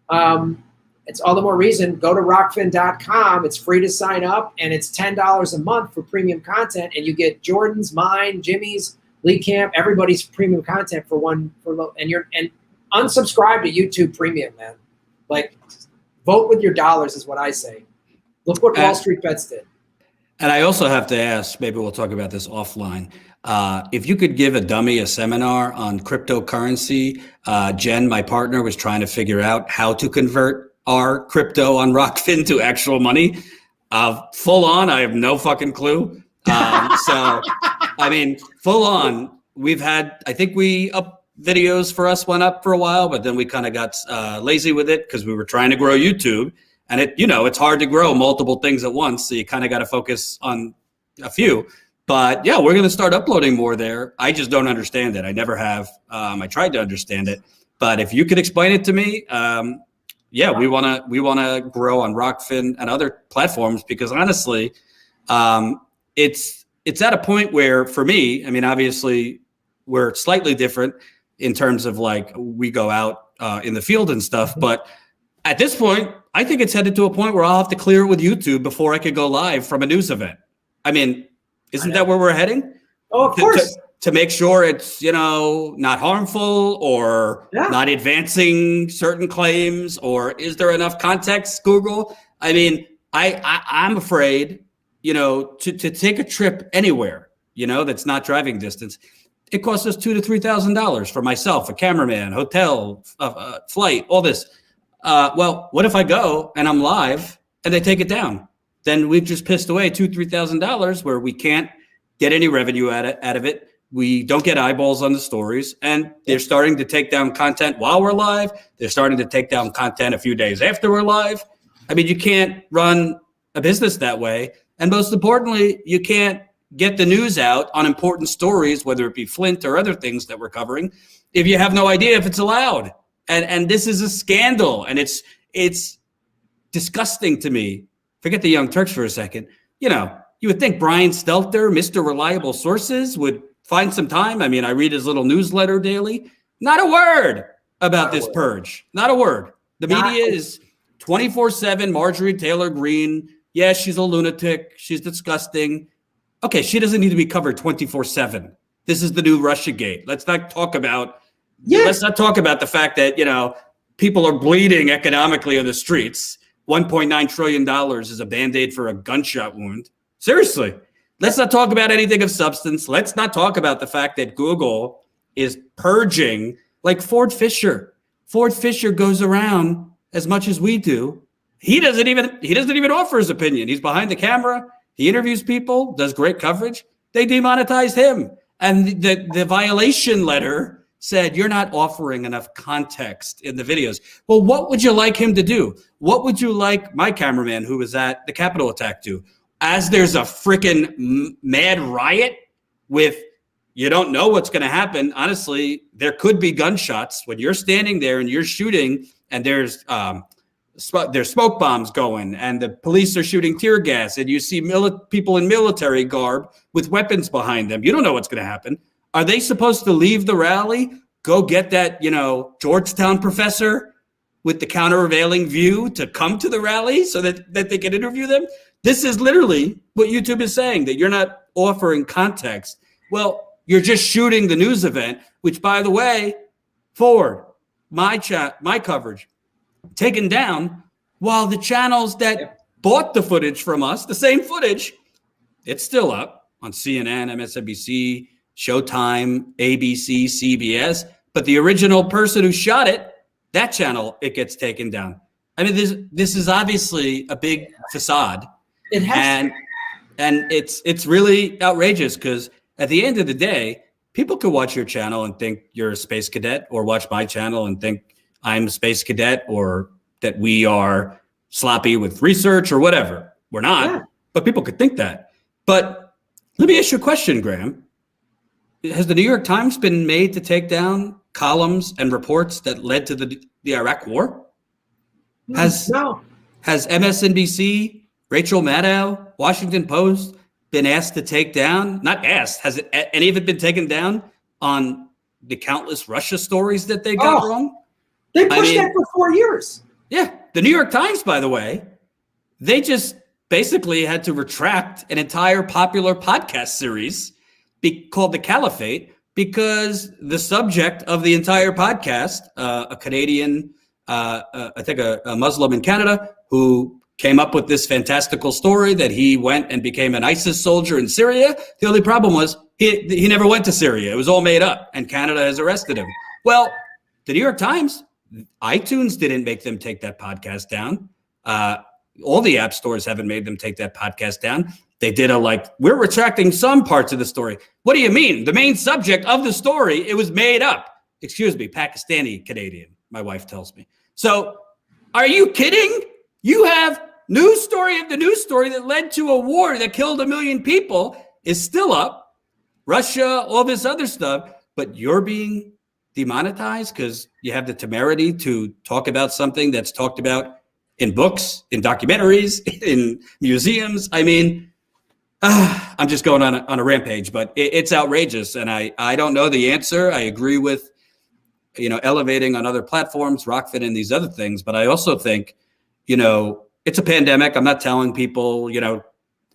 it's all the more reason, go to rockfin.com. It's free to sign up, and it's $10 a month for premium content, and you get Jordan's, mine, Jimmy's, Lee Camp, everybody's premium content and unsubscribe to YouTube Premium, man. Like, vote with your dollars is what I say. Look what Wall Street Bets did. And I also have to ask, maybe we'll talk about this offline. If you could give a dummy a seminar on cryptocurrency, Jen, my partner, was trying to figure out how to convert our crypto on Rockfin to actual money. Full on, I have no fucking clue. So, I mean, full on, we've had, I think videos for us went up for a while, but then we kind of got lazy with it because we were trying to grow YouTube. And it's hard to grow multiple things at once. So you kind of got to focus on a few. But yeah, we're going to start uploading more there. I just don't understand it. I never have. I tried to understand it. But if you could explain it to me, we want to grow on Rockfin and other platforms because honestly, it's at a point where for me, I mean, obviously we're slightly different in terms of like we go out in the field and stuff. But at this point, I think it's headed to a point where I'll have to clear it with YouTube before I could go live from a news event. I mean, isn't that where we're heading? Oh, of course. To make sure it's, not harmful or not advancing certain claims, or is there enough context, Google? I mean, I'm afraid, to take a trip anywhere, that's not driving distance. It costs us $2,000 to $3,000 for myself, a cameraman, hotel, flight, all this. Well, what if I go and I'm live and they take it down? Then we've just pissed away $2,000 to $3,000 where we can't get any revenue out of it. We don't get eyeballs on the stories, and they're starting to take down content while we're live. They're starting to take down content a few days after we're live. I mean, you can't run a business that way. And most importantly, you can't get the news out on important stories, whether it be Flint or other things that we're covering, if you have no idea if it's allowed. And this is a scandal, and it's disgusting to me. Forget the Young Turks for a second. You would think Brian Stelter, Mr. Reliable Sources, would find some time. I mean, I read his little newsletter daily. Not a word about this purge. Not a word. The media is 24/7 Marjorie Taylor Greene. Yes, she's a lunatic. She's disgusting. Okay, she doesn't need to be covered 24/7. This is the new Russiagate. Let's not talk about the fact that, people are bleeding economically on the streets. $1.9 trillion is a Band-Aid for a gunshot wound. Seriously. Let's not talk about anything of substance. Let's not talk about the fact that Google is purging like Ford Fisher. Ford Fisher goes around as much as we do. He doesn't even offer his opinion. He's behind the camera. He interviews people, does great coverage. They demonetized him. And the violation letter said, you're not offering enough context in the videos. Well, what would you like him to do? What would you like my cameraman who was at the Capitol attack do? As there's a freaking mad riot with, you don't know what's going to happen. Honestly, there could be gunshots when you're standing there and you're shooting and there's smoke bombs going and the police are shooting tear gas and you see people in military garb with weapons behind them. You don't know what's going to happen. Are they supposed to leave the rally, go get that, Georgetown professor with the countervailing view to come to the rally so that they can interview them? This is literally what YouTube is saying, that you're not offering context. Well, you're just shooting the news event, which, by the way, Ford, my coverage, taken down, while the channels that bought the footage from us, the same footage, it's still up on CNN, MSNBC, Showtime, ABC, CBS. But the original person who shot it, that channel, it gets taken down. I mean, this is obviously a big facade. It has and it's really outrageous because at the end of the day, people could watch your channel and think you're a space cadet, or watch my channel and think I'm a space cadet, or that we are sloppy with research or whatever. We're not, but people could think that. But let me ask you a question, Graham. Has the New York Times been made to take down columns and reports that led to the Iraq War? Has MSNBC, Rachel Maddow, Washington Post been asked to take down? Not asked. Has any of it been taken down on the countless Russia stories that they got wrong? They pushed that for 4 years. Yeah. The New York Times, by the way, they just basically had to retract an entire popular podcast series called The Caliphate because the subject of the entire podcast, a Canadian, I think a Muslim in Canada who came up with this fantastical story that he went and became an ISIS soldier in Syria. The only problem was he never went to Syria. It was all made up, and Canada has arrested him. Well, the New York Times, iTunes didn't make them take that podcast down. All the app stores haven't made them take that podcast down. They did we're retracting some parts of the story. What do you mean? The main subject of the story, it was made up. Excuse me, Pakistani Canadian, my wife tells me. So are you kidding? You have news story of the news story that led to a war that killed 1 million people is still up. Russia, all this other stuff, but you're being demonetized because you have the temerity to talk about something that's talked about in books, in documentaries, in museums. I mean, I'm just going on a rampage, but it's outrageous. And I don't know the answer. I agree with, elevating on other platforms, Rockfin and these other things. But I also think, it's a pandemic. I'm not telling people,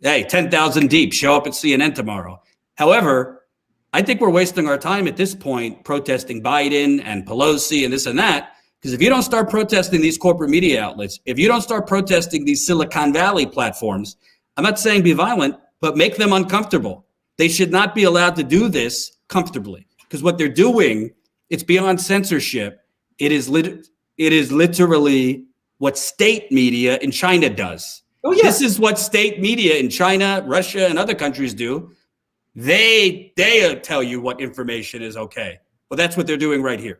hey, 10,000 deep, show up at CNN tomorrow. However, I think we're wasting our time at this point protesting Biden and Pelosi and this and that. Because if you don't start protesting these corporate media outlets, if you don't start protesting these Silicon Valley platforms, I'm not saying be violent, but make them uncomfortable. They should not be allowed to do this comfortably. Because what they're doing, it's beyond censorship. It is literally what state media in China does. Oh, yeah. This is what state media in China, Russia, and other countries do. They tell you what information is okay. Well, that's what they're doing right here.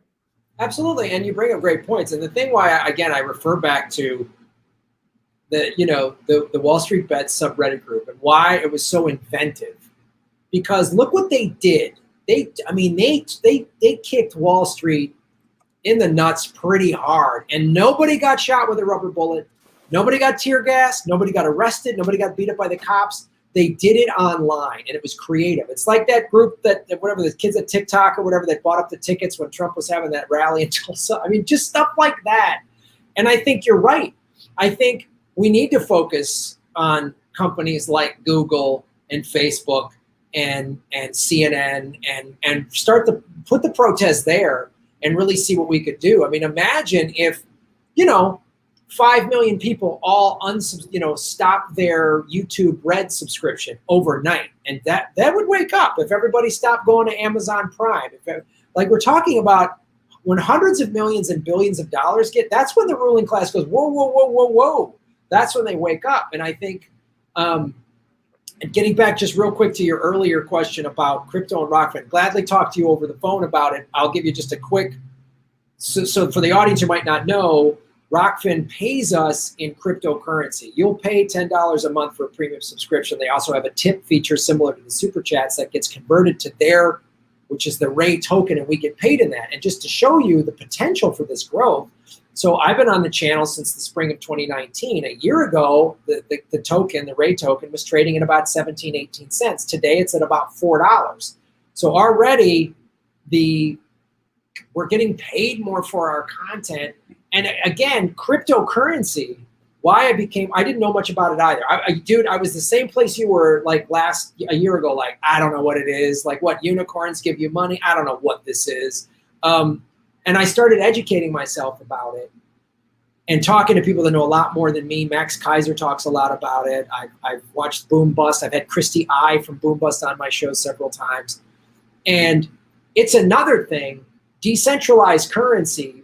Absolutely, and you bring up great points. And the thing why, I refer back to the Wall Street Bets subreddit group and why it was so inventive. Because look what they did. They kicked Wall Street in the nuts pretty hard, and nobody got shot with a rubber bullet. Nobody got tear gassed. Nobody got arrested. Nobody got beat up by the cops. They did it online, and it was creative. It's like that group that whatever, the kids at TikTok or whatever, that bought up the tickets when Trump was having that rally in Tulsa. I mean, just stuff like that. And I think you're right. I think we need to focus on companies like Google and Facebook and CNN and start to put the protest there and really see what we could do. I mean, imagine if, 5 million people all stop their YouTube Red subscription overnight, and that would wake up if everybody stopped going to Amazon Prime. We're talking about when hundreds of millions and billions of dollars that's when the ruling class goes, whoa, whoa, whoa, whoa, whoa. That's when they wake up. And I think, and getting back just real quick to your earlier question about crypto and Rockfin, gladly talk to you over the phone about it. I'll give you just a quick, so for the audience who might not know, Rockfin pays us in cryptocurrency. You'll pay $10 a month for a premium subscription. They also have a tip feature similar to the super chats that gets converted to their, which is the Ray token, and we get paid in that. And just to show you the potential for this growth, so I've been on the channel since the spring of 2019. A year ago, the token, the Ray token, was trading at about 17, 18 cents. Today, it's at about $4. So already, we're getting paid more for our content. And again, cryptocurrency, why I didn't know much about it either. I was the same place you were a year ago, I don't know what it is, what unicorns give you money. I don't know what this is. And I started educating myself about it and talking to people that know a lot more than me. Max Kaiser talks a lot about it. I've watched Boom Bust. I've had Christy I from Boom Bust on my show several times. And it's another thing, decentralized currency,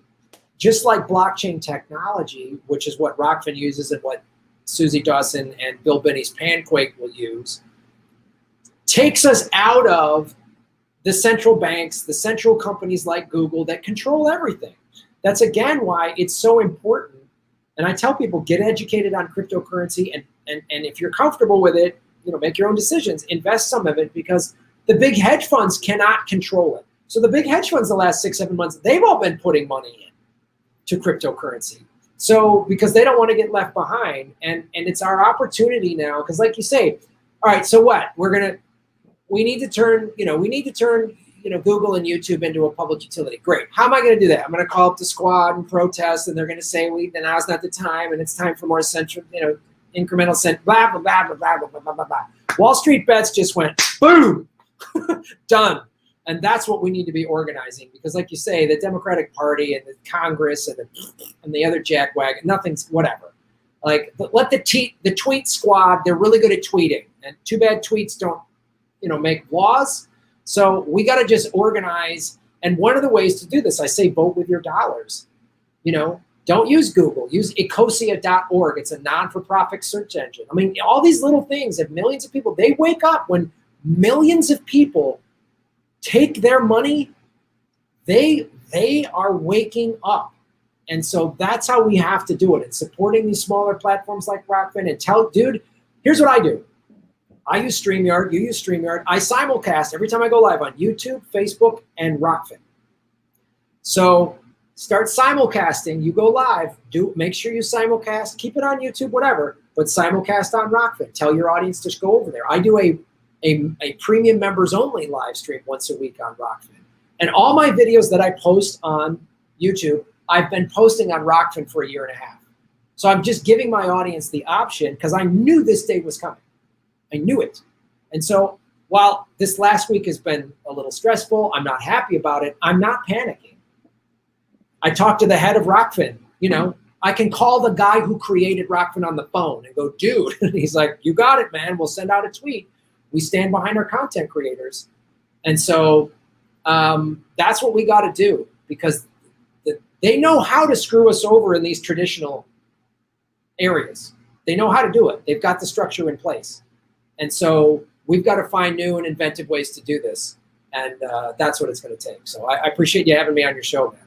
just like blockchain technology, which is what Rockfin uses and what Susie Dawson and Bill Binney's Panquake will use, takes us out of the central banks, the central companies like Google that control everything. That's, again, why it's so important. And I tell people, get educated on cryptocurrency, and if you're comfortable with it, make your own decisions, invest some of it, because the big hedge funds cannot control it. So the big hedge funds the last 6-7 months, they've all been putting money in to cryptocurrency. So because they don't want to get left behind, and it's our opportunity now, because like you say, all right, so what? We need to turn Google and YouTube into a public utility. Great. How am I going to do that? I'm going to call up the squad and protest, and they're going to say, now's not the time, and it's time for more central, incremental blah, blah, blah, blah, blah, blah, blah, blah, blah. Wall Street Bets just went, boom, done. And that's what we need to be organizing, because like you say, the Democratic Party and the Congress and the other jackwagon, nothing's whatever. Like, let the tweet squad, they're really good at tweeting. And too bad tweets don't, make laws. So we got to just organize. And one of the ways to do this, I say, vote with your dollars. Don't use Google. Use ecosia.org. It's a non-for-profit search engine. I mean, all these little things that millions of people, they wake up when millions of people take their money, they are waking up. And so that's how we have to do it. It's supporting these smaller platforms like Rockfin and dude, here's what I do. I use StreamYard, you use StreamYard. I simulcast every time I go live on YouTube, Facebook, and Rockfin. So start simulcasting, you go live, make sure you simulcast, keep it on YouTube, whatever, but simulcast on Rockfin. Tell your audience to go over there. I do a premium members only live stream once a week on Rockfin. And all my videos that I post on YouTube, I've been posting on Rockfin for 1.5 years. So I'm just giving my audience the option, because I knew this day was coming. I knew it. And so while this last week has been a little stressful, I'm not happy about it, I'm not panicking. I talked to the head of Rockfin. I can call the guy who created Rockfin on the phone and go, dude, and he's like, you got it, man. We'll send out a tweet. We stand behind our content creators. And so that's what we got to do, because they know how to screw us over in these traditional areas. They know how to do it. They've got the structure in place. And so we've got to find new and inventive ways to do this. And that's what it's going to take. So I appreciate you having me on your show, man.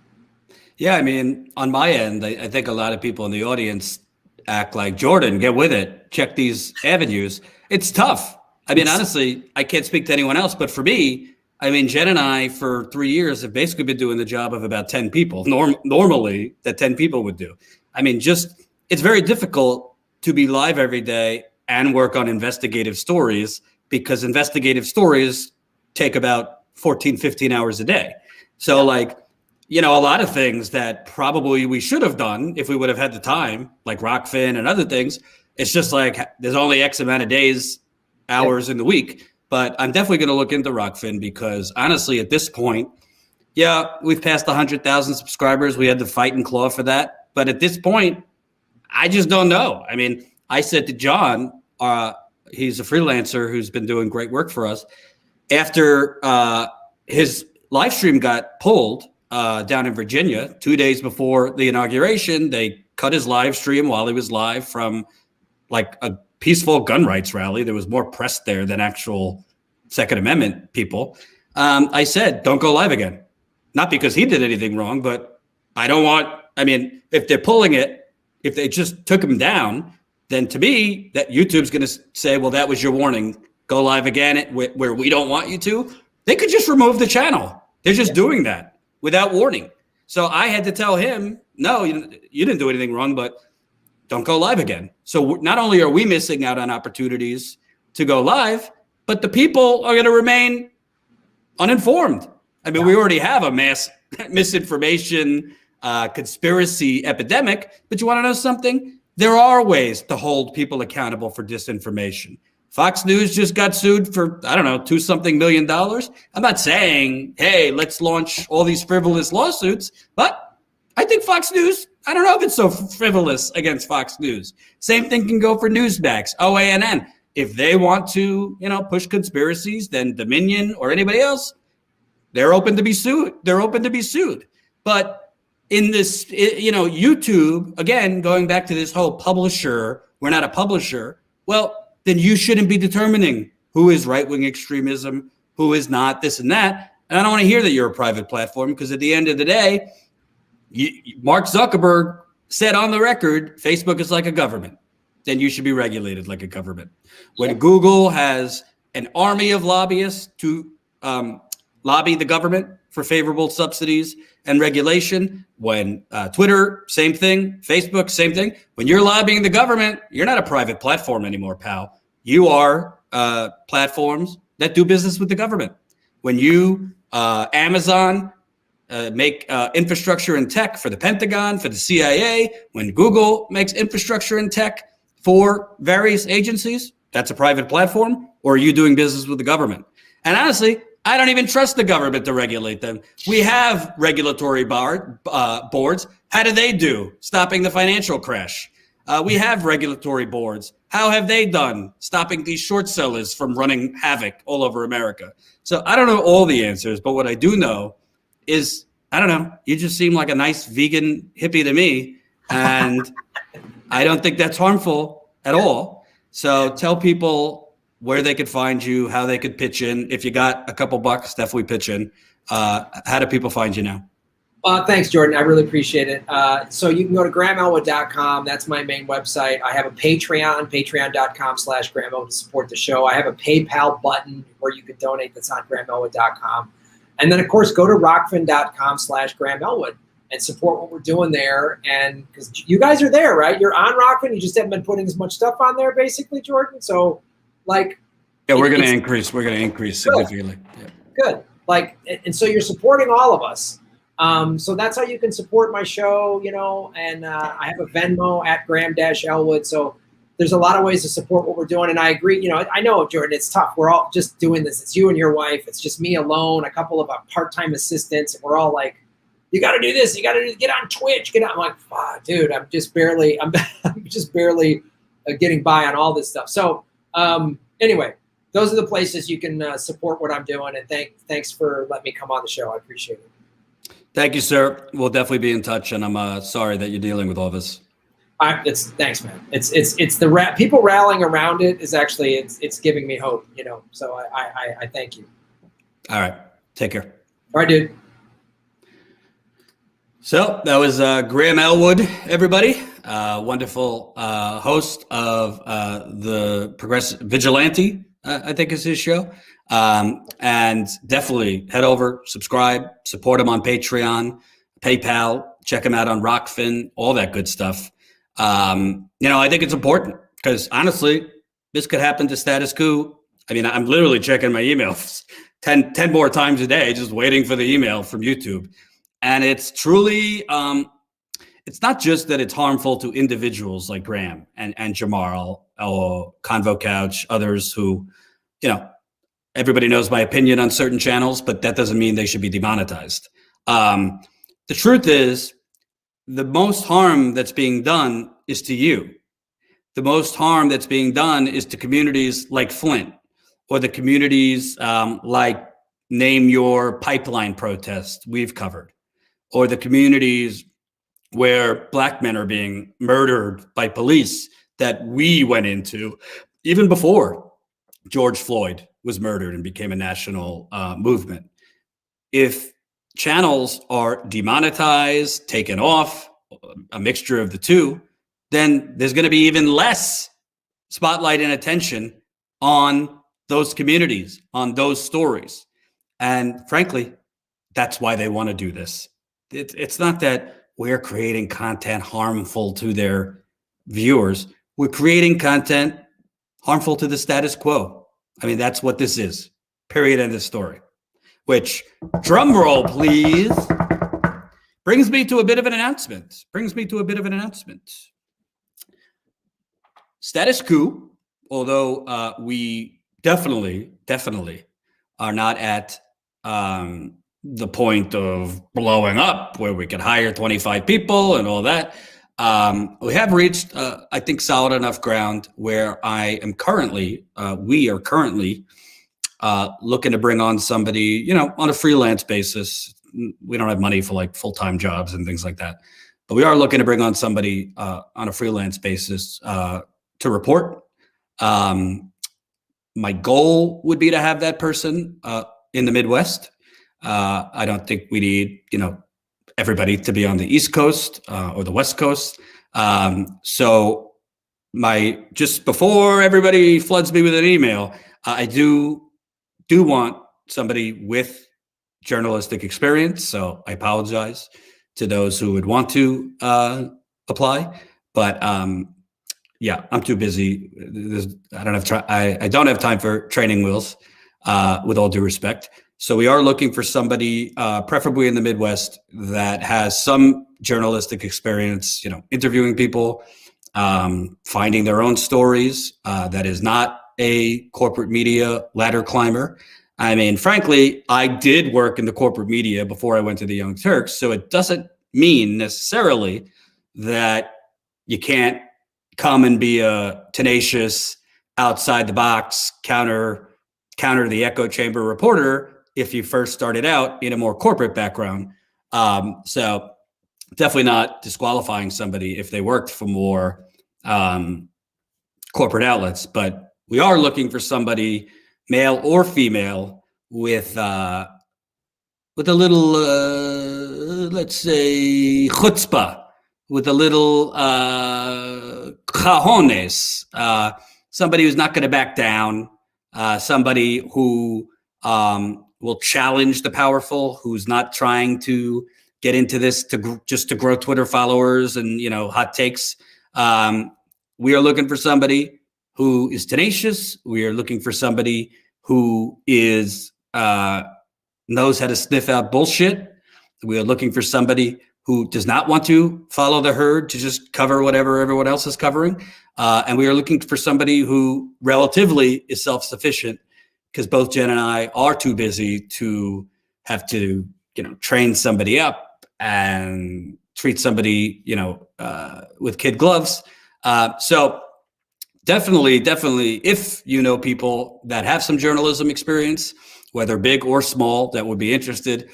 Yeah, I mean, on my end, I think a lot of people in the audience act like, Jordan, get with it. Check these avenues. It's tough. I mean, honestly, I can't speak to anyone else, but for me, I mean, Jen and I, for 3 years, have basically been doing the job of about 10 people, normally that 10 people would do. I mean, it's very difficult to be live every day and work on investigative stories, because investigative stories take about 14, 15 hours a day. So a lot of things that probably we should have done if we would have had the time, like Rockfin and other things, it's just like there's only X amount of days, hours in the week. But I'm definitely going to look into Rockfin, because honestly, at this point, we've passed 100,000 subscribers. We had to fight and claw for that. But at this point, I just don't know. I mean, I said to John, he's a freelancer who's been doing great work for us. After his live stream got pulled down in Virginia 2 days before the inauguration, they cut his live stream while he was live from like a peaceful gun rights rally. There was more press there than actual Second Amendment people. I said, don't go live again. Not because he did anything wrong, but if they're pulling it, if they just took him down, then to me, that YouTube's going to say, well, that was your warning. Go live again where we don't want you to. They could just remove the channel. They're just doing that without warning. So I had to tell him, no, you didn't do anything wrong, but don't go live again. So not only are we missing out on opportunities to go live, but the people are going to remain uninformed. I mean, we already have a mass misinformation conspiracy epidemic, but you want to know something? There are ways to hold people accountable for disinformation. Fox News just got sued for, $2-something million. I'm not saying, hey, let's launch all these frivolous lawsuits, but I think Fox News, I don't know if it's so frivolous against Fox News. Same thing can go for Newsmax, OANN. If they want to, push conspiracies, then Dominion or anybody else, they're open to be sued. But in this, YouTube, again, going back to this whole publisher, we're not a publisher. Well, then you shouldn't be determining who is right-wing extremism, who is not, this and that. And I don't want to hear that you're a private platform, because at the end of the day, Mark Zuckerberg said on the record, Facebook is like a government. Then you should be regulated like a government. When Google has an army of lobbyists to lobby the government for favorable subsidies and regulation, when Twitter, same thing, Facebook, same thing. When you're lobbying the government, you're not a private platform anymore, pal. You are platforms that do business with the government. When you Amazon make infrastructure and tech for the Pentagon, for the CIA, when Google makes infrastructure and tech for various agencies, that's a private platform, or are you doing business with the government? And honestly, I don't even trust the government to regulate them. We have regulatory boards. How do they do stopping the financial crash? We have regulatory boards. How have they done stopping these short sellers from running havoc all over America? So I don't know all the answers, but what I do know is, I don't know, you just seem like a nice vegan hippie to me. And I don't think that's harmful at all. So tell people where they could find you, how they could pitch in. If you got a couple bucks, definitely pitch in. How do people find you now? Thanks, Jordan. I really appreciate it. So you can go to GrahamElwood.com. That's my main website. I have a Patreon, patreon.com/GrahamElwood to support the show. I have a PayPal button where you can donate that's on GrahamElwood.com. And then, of course, go to rockfin.com/GrahamElwood and support what we're doing there. And because you guys are there, right? You're on Rockfin. You just haven't been putting as much stuff on there, basically, Jordan. So, like, yeah, we're going to increase. We're going to increase significantly. Yeah. Good. Like, and so you're supporting all of us. So that's how you can support my show, you know, and I have a Venmo at Graham-Elwood. So there's a lot of ways to support what we're doing. And I agree, you know, I know, Jordan, it's tough. We're all just doing this. It's you and your wife. It's just me alone, a couple of part-time assistants. And we're all like, you got to do this. You got to get on Twitch. Get on. I'm like, dude, I'm just barely getting by on all this stuff. So anyway, those are the places you can support what I'm doing. And thanks for letting me come on the show. I appreciate it. Thank you, sir. We'll definitely be in touch, and I'm sorry that you're dealing with all this. Thanks, man. It's the people rallying around it is actually it's giving me hope, you know. So I thank you. All right, take care. All right, dude. So that was Graham Elwood, everybody. Wonderful host of the Progressive Vigilante, I think is his show. And definitely head over, subscribe, support him on Patreon, PayPal, check him out on Rockfin, all that good stuff. You know, I think it's important because honestly, this could happen to Status Quo. I mean, I'm literally checking my emails 10 more times a day, just waiting for the email from YouTube. And it's truly, it's not just that it's harmful to individuals like Graham and Jamarl or Convo Couch, others who, you know, everybody knows my opinion on certain channels, but that doesn't mean they should be demonetized. The truth is, the most harm that's being done is to you. The most harm that's being done is to communities like Flint, or the communities like Name Your Pipeline protest we've covered, or the communities where Black men are being murdered by police that we went into even before George Floyd was murdered and became a national movement. If channels are demonetized, taken off, a mixture of the two, then there's going to be even less spotlight and attention on those communities, on those stories. And frankly, that's why they want to do this. It's not that we're creating content harmful to their viewers. We're creating content harmful to the status quo. I mean, that's what this is. Period. End of story. Which, drum roll, please, brings me to a bit of an announcement. Status quo, although we definitely are not at the point of blowing up where we could hire 25 people and all that. We have reached, I think, solid enough ground where we are currently looking to bring on somebody, you know, on a freelance basis. We don't have money for like full-time jobs and things like that, but we are looking to bring on somebody on a freelance basis to report. My goal would be to have that person in the Midwest. I don't think we need, you know, everybody to be on the East Coast or the West Coast. So just before everybody floods me with an email, I do want somebody with journalistic experience. So I apologize to those who would want to apply, but yeah, I'm too busy. I don't have time for training wheels, with all due respect. So we are looking for somebody, preferably in the Midwest, that has some journalistic experience, interviewing people, finding their own stories, that is not a corporate media ladder climber. I mean, frankly, I did work in the corporate media before I went to the Young Turks, so it doesn't mean necessarily that you can't come and be a tenacious, outside the box, counter the echo chamber reporter if you first started out in a more corporate background. So definitely not disqualifying somebody if they worked for more corporate outlets, but we are looking for somebody, male or female, with a little, let's say, chutzpah, with a little cajones, somebody who's not going to back down, somebody who will challenge the powerful, who's not trying to get into this just to grow Twitter followers and hot takes. We are looking for somebody who is tenacious. We are looking for somebody who is knows how to sniff out bullshit. We are looking for somebody who does not want to follow the herd to just cover whatever everyone else is covering. And we are looking for somebody who relatively is self-sufficient, because both Jen and I are too busy to have to, train somebody up and treat somebody, with kid gloves. So definitely, if you know people that have some journalism experience, whether big or small, that would be interested,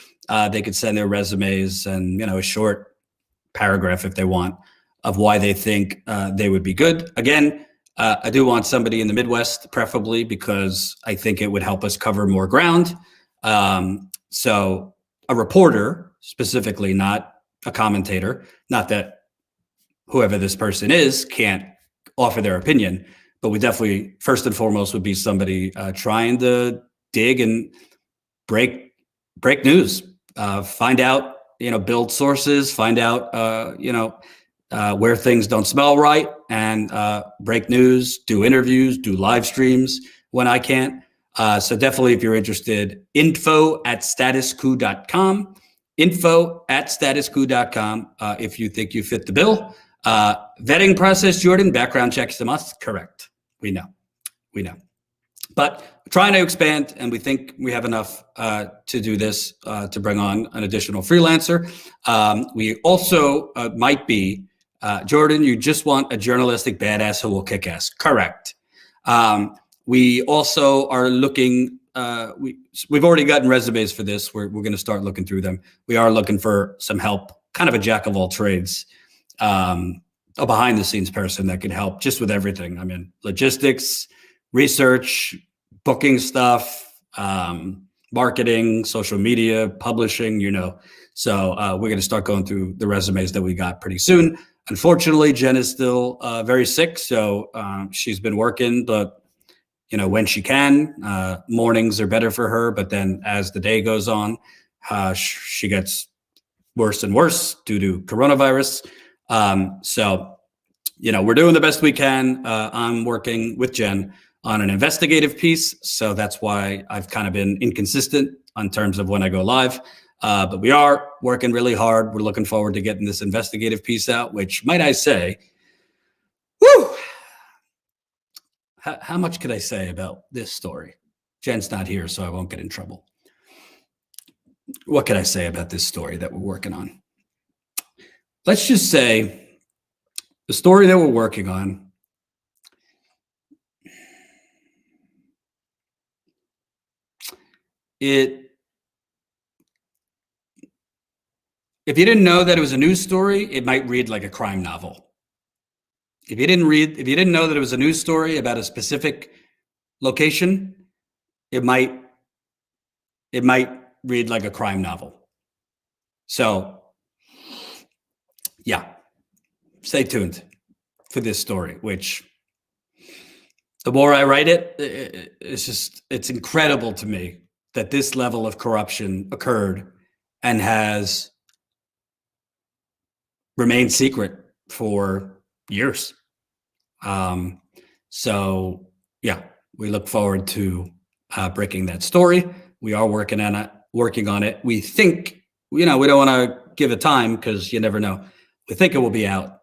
they could send their resumes and, a short paragraph if they want of why they think they would be good. Again, I do want somebody in the Midwest, preferably, because I think it would help us cover more ground. So a reporter specifically, not a commentator, not that whoever this person is can't offer their opinion, but we definitely, first and foremost, would be somebody trying to dig and break news, find out, build sources, find out, where things don't smell right, and break news, do interviews, do live streams when I can't. So definitely, if you're interested, info@statusquo.com, info@statusquo.com. If you think you fit the bill. Vetting process, Jordan, background checks a must. Correct. We know. But we're trying to expand, and we think we have enough to do this, to bring on an additional freelancer. We also might be, Jordan, you just want a journalistic badass who will kick ass. Correct. We also are looking, we've already gotten resumes for this. We're going to start looking through them. We are looking for some help, kind of a jack of all trades, a behind the scenes person that can help just with everything. I mean, logistics, research, booking stuff, marketing, social media, publishing, So we're going to start going through the resumes that we got pretty soon. Unfortunately, Jen is still very sick, so she's been working, but when she can, mornings are better for her. But then as the day goes on, she gets worse and worse due to coronavirus. So we're doing the best we can. I'm working with Jen on an investigative piece, so that's why I've kind of been inconsistent in terms of when I go live. But we are working really hard. We're looking forward to getting this investigative piece out, which, might I say, whew, how much could I say about this story? Jen's not here, so I won't get in trouble. What can I say about this story that we're working on? Let's just say the story that we're working on, if you didn't know that it was a news story, it might read like a crime novel. If you didn't know that it was a news story about a specific location, it might read like a crime novel. So, yeah, stay tuned for this story, which the more I write it, it's incredible to me that this level of corruption occurred and has remained secret for years. So yeah, we look forward to breaking that story. We are working on it. We think, we don't want to give a time because you never know. We think it will be out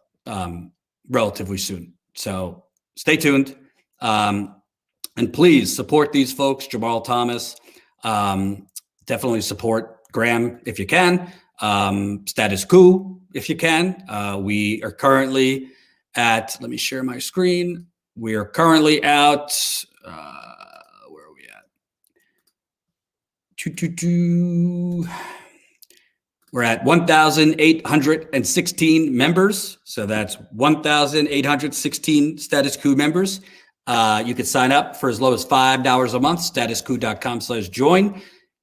relatively soon. So stay tuned. And please support these folks, Jamarl Thomas. Definitely support Graham if you can. Status Quo if you can. We are currently at, let me share my screen. We are currently out, where are we at? We're at 1,816 members. So that's 1,816 Status Quo members. You can sign up for as low as $5 a month, statusquo.com/join.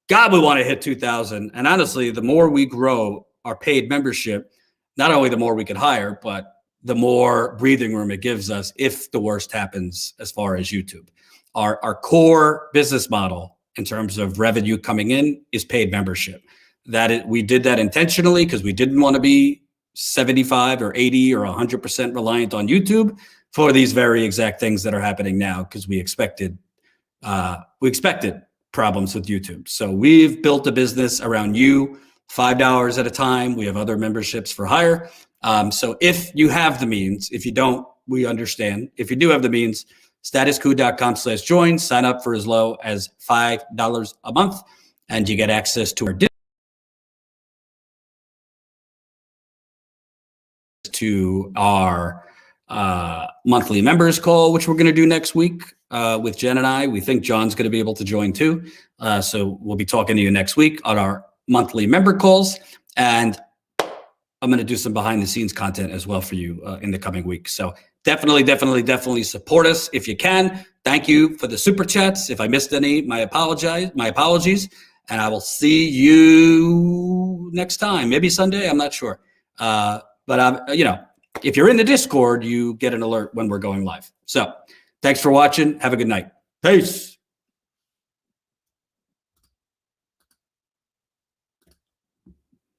God, we want to hit 2,000. And honestly, the more we grow our paid membership, not only the more we can hire, but the more breathing room it gives us if the worst happens as far as YouTube. Our core business model in terms of revenue coming in is paid membership. We did that intentionally because we didn't want to be 75 or 80 or 100% reliant on YouTube for these very exact things that are happening now, because we expected problems with YouTube. So we've built a business around you, $5 at a time. We have other memberships for hire. So if you have the means, if you don't, we understand. If you do have the means, statusquo.com/join, sign up for as low as $5 a month, and you get access to our monthly members call, which we're going to do next week with Jen and I. We think John's going to be able to join too. So we'll be talking to you next week on our monthly member calls. And I'm going to do some behind the scenes content as well for you in the coming week. So definitely support us if you can. Thank you for the super chats. If I missed any, my apologies. And I will see you next time, maybe Sunday. I'm not sure. But if you're in the Discord, you get an alert when we're going live. So thanks for watching. Have a good night. Peace.